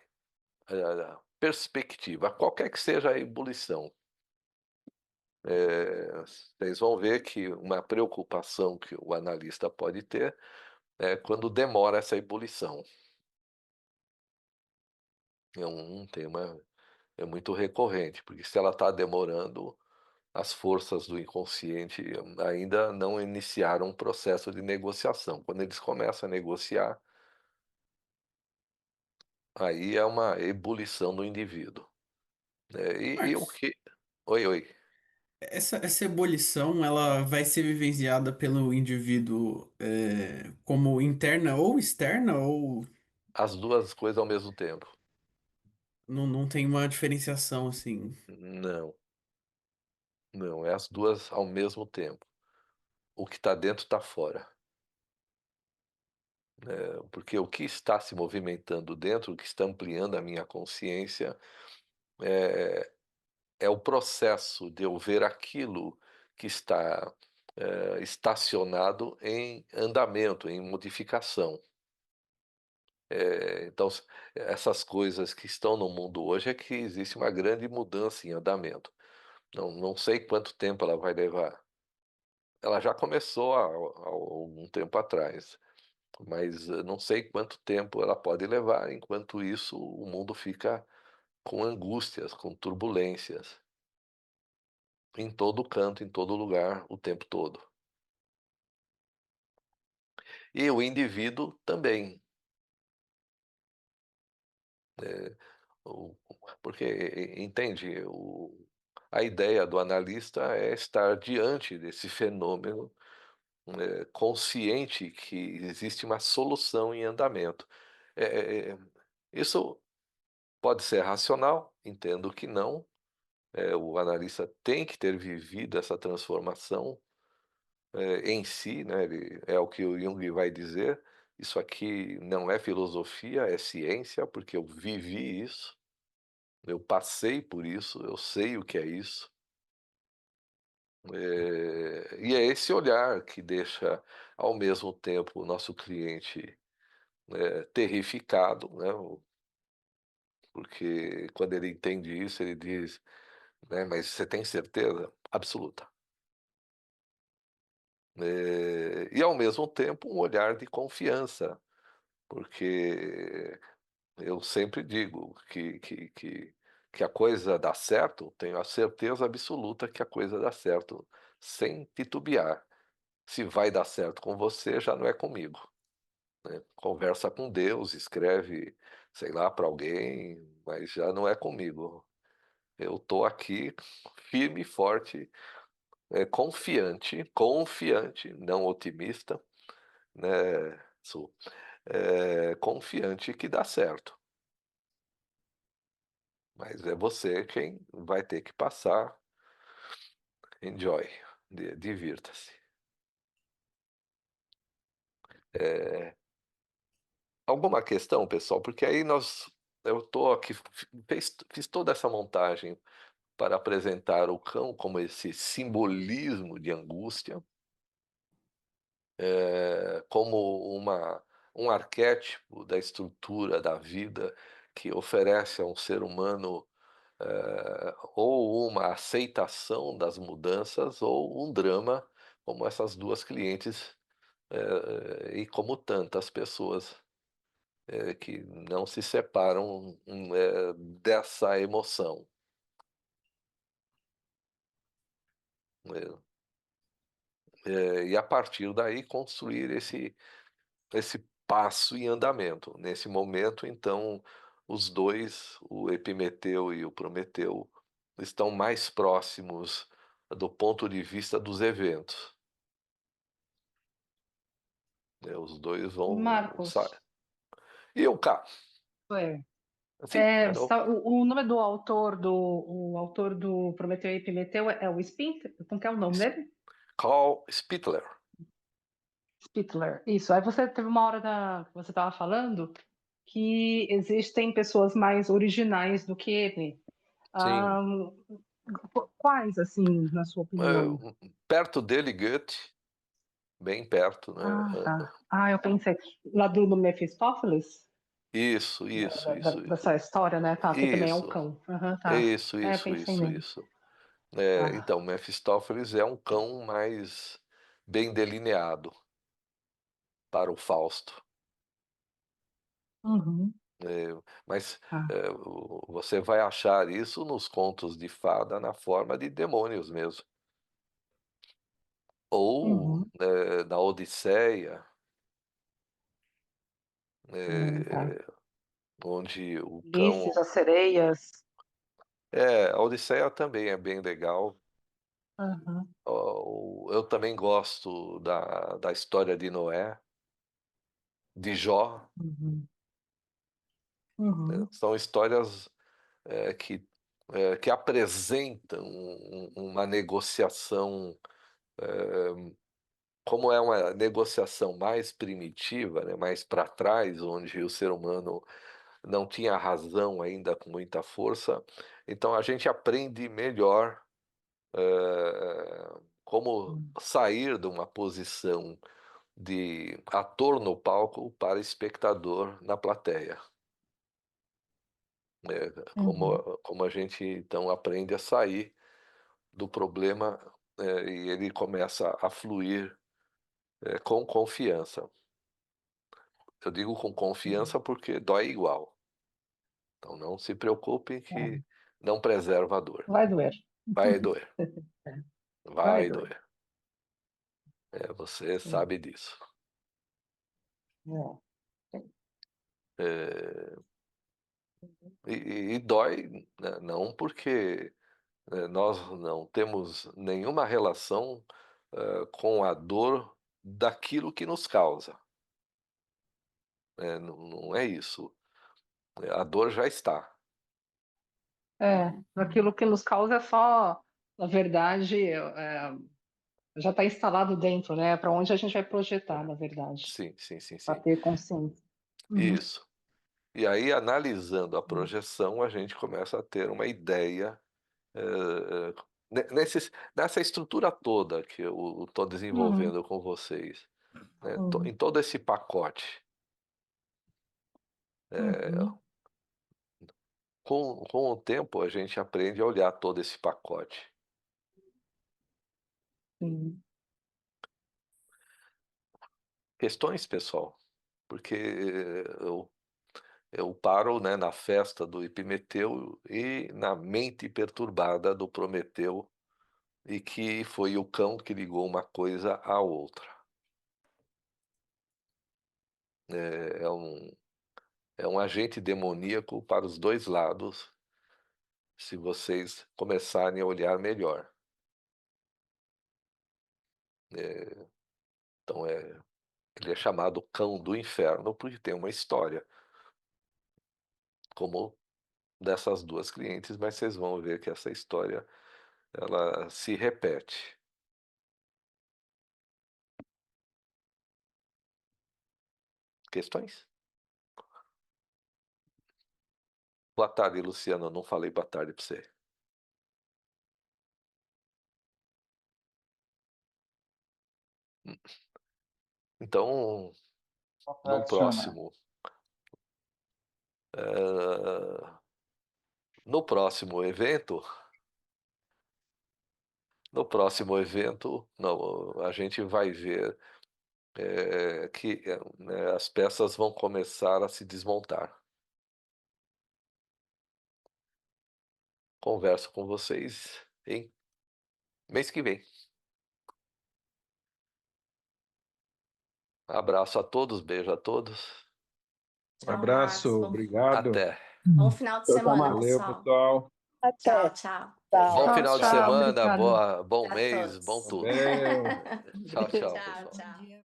[SPEAKER 1] perspectiva, qualquer que seja a ebulição. Vocês vão ver que uma preocupação que o analista pode ter é quando demora essa ebulição. É um tema muito recorrente, porque se ela está demorando, as forças do inconsciente ainda não iniciaram um processo de negociação. Quando eles começam a negociar, aí é uma ebulição do indivíduo, né. E o
[SPEAKER 5] Marcos,
[SPEAKER 1] que oi, oi.
[SPEAKER 5] essa ebulição, ela vai ser vivenciada pelo indivíduo como interna ou externa, ou
[SPEAKER 1] As 2 coisas ao mesmo tempo.
[SPEAKER 5] não tem uma diferenciação assim?
[SPEAKER 1] Não, Não, é as duas ao mesmo tempo. O que está dentro está fora. Porque o que está se movimentando dentro, o que está ampliando a minha consciência, é, é o processo de eu ver aquilo que está estacionado em andamento, em modificação. Então, essas coisas que estão no mundo hoje é que existe uma grande mudança em andamento. Não sei quanto tempo ela vai levar. Ela já começou há algum tempo atrás, mas não sei quanto tempo ela pode levar. Enquanto isso, o mundo fica com angústias, com turbulências, em todo canto, em todo lugar, o tempo todo. E o indivíduo também. Porque, entende, a ideia do analista é estar diante desse fenômeno, consciente que existe uma solução em andamento. Isso pode ser racional, entendo que não. O analista tem que ter vivido essa transformação em si, né? É o que o Jung vai dizer. Isso aqui não é filosofia, é ciência, porque eu vivi isso. Eu passei por isso, eu sei o que é isso. E é esse olhar que deixa, ao mesmo tempo, o nosso cliente terrificado, né? Porque quando ele entende isso, ele diz, né, mas você tem certeza? Absoluta. E, ao mesmo tempo, um olhar de confiança, porque eu sempre digo que a coisa dá certo, tenho a certeza absoluta que a coisa dá certo, sem titubear. Se vai dar certo com você, já não é comigo, né? Conversa com Deus, escreve, sei lá, para alguém, mas já não é comigo. Eu estou aqui firme e forte, confiante, não otimista, né? Sou, confiante que dá certo. Mas é você quem vai ter que passar. Enjoy, divirta-se. Alguma questão, pessoal? Porque aí eu estou aqui, fiz toda essa montagem para apresentar o cão como esse simbolismo de angústia, como um arquétipo da estrutura da vida que oferece a um ser humano ou uma aceitação das mudanças ou um drama, como essas duas clientes e como tantas pessoas que não se separam dessa emoção. né? E a partir daí construir esse passo em andamento. Nesse momento, então, os dois, o Epimeteu e o Prometeu, estão mais próximos do ponto de vista dos eventos. Os dois vão.
[SPEAKER 6] Marcos,
[SPEAKER 1] E o K?
[SPEAKER 6] é,
[SPEAKER 1] Sim,
[SPEAKER 6] o nome do autor do Prometeu e Epimeteu é o Spink? Como que é o nome dele?
[SPEAKER 1] Carl Spittler.
[SPEAKER 6] Spittler. Isso. Aí você teve uma hora que você estava falando que existem pessoas mais originais do que ele.
[SPEAKER 1] Sim.
[SPEAKER 6] Ah, quais, assim, na sua opinião?
[SPEAKER 1] Perto dele, Goethe, bem perto, né?
[SPEAKER 6] Ah, tá. Ah, eu pensei. Lá do Mephistófeles?
[SPEAKER 1] Isso.
[SPEAKER 6] Dessa história, né? Tá, que também é o
[SPEAKER 1] Isso,
[SPEAKER 6] cão. Aham, tá.
[SPEAKER 1] isso,
[SPEAKER 6] É, eu
[SPEAKER 1] isso,
[SPEAKER 6] pensei
[SPEAKER 1] isso,
[SPEAKER 6] nele.
[SPEAKER 1] isso.
[SPEAKER 6] Tá.
[SPEAKER 1] Então, Mefistófeles é um cão mais bem delineado para o Fausto.
[SPEAKER 6] Uhum,
[SPEAKER 1] Mas
[SPEAKER 6] tá.
[SPEAKER 1] você vai achar isso nos contos de fada na forma de demônios mesmo. Ou
[SPEAKER 6] Uhum,
[SPEAKER 1] na Odisseia,
[SPEAKER 6] tá.
[SPEAKER 1] onde o
[SPEAKER 6] Ulisses,
[SPEAKER 1] cão.
[SPEAKER 6] as sereias.
[SPEAKER 1] A Odisseia também é bem legal.
[SPEAKER 6] Uhum,
[SPEAKER 1] Eu também gosto da história de Noé, de Jó.
[SPEAKER 6] uhum, uhum,
[SPEAKER 1] São histórias que que apresentam uma negociação, como é uma negociação mais primitiva, né, mais para trás, onde o ser humano não tinha razão ainda com muita força, então a gente aprende melhor como sair de uma posição de ator no palco para espectador na plateia. Como a gente então aprende a sair do problema, e ele começa a fluir com confiança. Eu digo com confiança porque dói igual. Então não se preocupe que não preserva a dor.
[SPEAKER 6] Vai doer.
[SPEAKER 1] Vai doer.
[SPEAKER 6] Vai
[SPEAKER 1] Vai
[SPEAKER 6] doer.
[SPEAKER 1] doer. Você sabe disso. É, e dói, né, não porque nós não temos nenhuma relação com a dor daquilo que nos causa. Não é isso. A dor já está.
[SPEAKER 6] Aquilo que nos causa é só, na verdade, já está instalado dentro, né? Para onde a gente vai projetar, na verdade,
[SPEAKER 1] Sim, sim, sim,
[SPEAKER 6] para
[SPEAKER 1] sim.
[SPEAKER 6] ter consciência.
[SPEAKER 1] Isso. E aí, analisando a projeção, a gente começa a ter uma ideia nessa estrutura toda que eu estou desenvolvendo com vocês, né? Em todo esse pacote. Com o tempo, a gente aprende a olhar todo esse pacote. Questões, pessoal? Porque eu paro, né, na festa do Epimeteu e na mente perturbada do Prometeu, e que foi o cão que ligou uma coisa à outra. É um agente demoníaco para os dois lados, se vocês começarem a olhar melhor. Então ele é chamado cão do inferno porque tem uma história, como dessas duas clientes, mas vocês vão ver que essa história ela se repete. Questões? Boa tarde, Luciano. Eu não falei boa tarde para você. Então, no próximo, no próximo evento, a gente vai ver que né, as peças vão começar a se desmontar. Converso com vocês em mês que vem. Abraço a todos, beijo a todos.
[SPEAKER 7] Tchau,
[SPEAKER 8] Abraço,
[SPEAKER 7] Marcos.
[SPEAKER 8] obrigado.
[SPEAKER 1] Até.
[SPEAKER 7] Bom final de
[SPEAKER 3] Tchau,
[SPEAKER 7] semana,
[SPEAKER 3] Marcos.
[SPEAKER 8] Valeu,
[SPEAKER 7] pessoal.
[SPEAKER 8] pessoal.
[SPEAKER 3] Até.
[SPEAKER 7] Tchau, tchau.
[SPEAKER 3] Tchau.
[SPEAKER 1] Bom final de
[SPEAKER 6] Tchau,
[SPEAKER 1] semana,
[SPEAKER 6] obrigada.
[SPEAKER 1] bom
[SPEAKER 7] A
[SPEAKER 1] mês,
[SPEAKER 7] todos.
[SPEAKER 1] bom tudo.
[SPEAKER 8] Valeu.
[SPEAKER 1] Tchau, tchau,
[SPEAKER 7] Tchau,
[SPEAKER 1] pessoal.
[SPEAKER 7] tchau.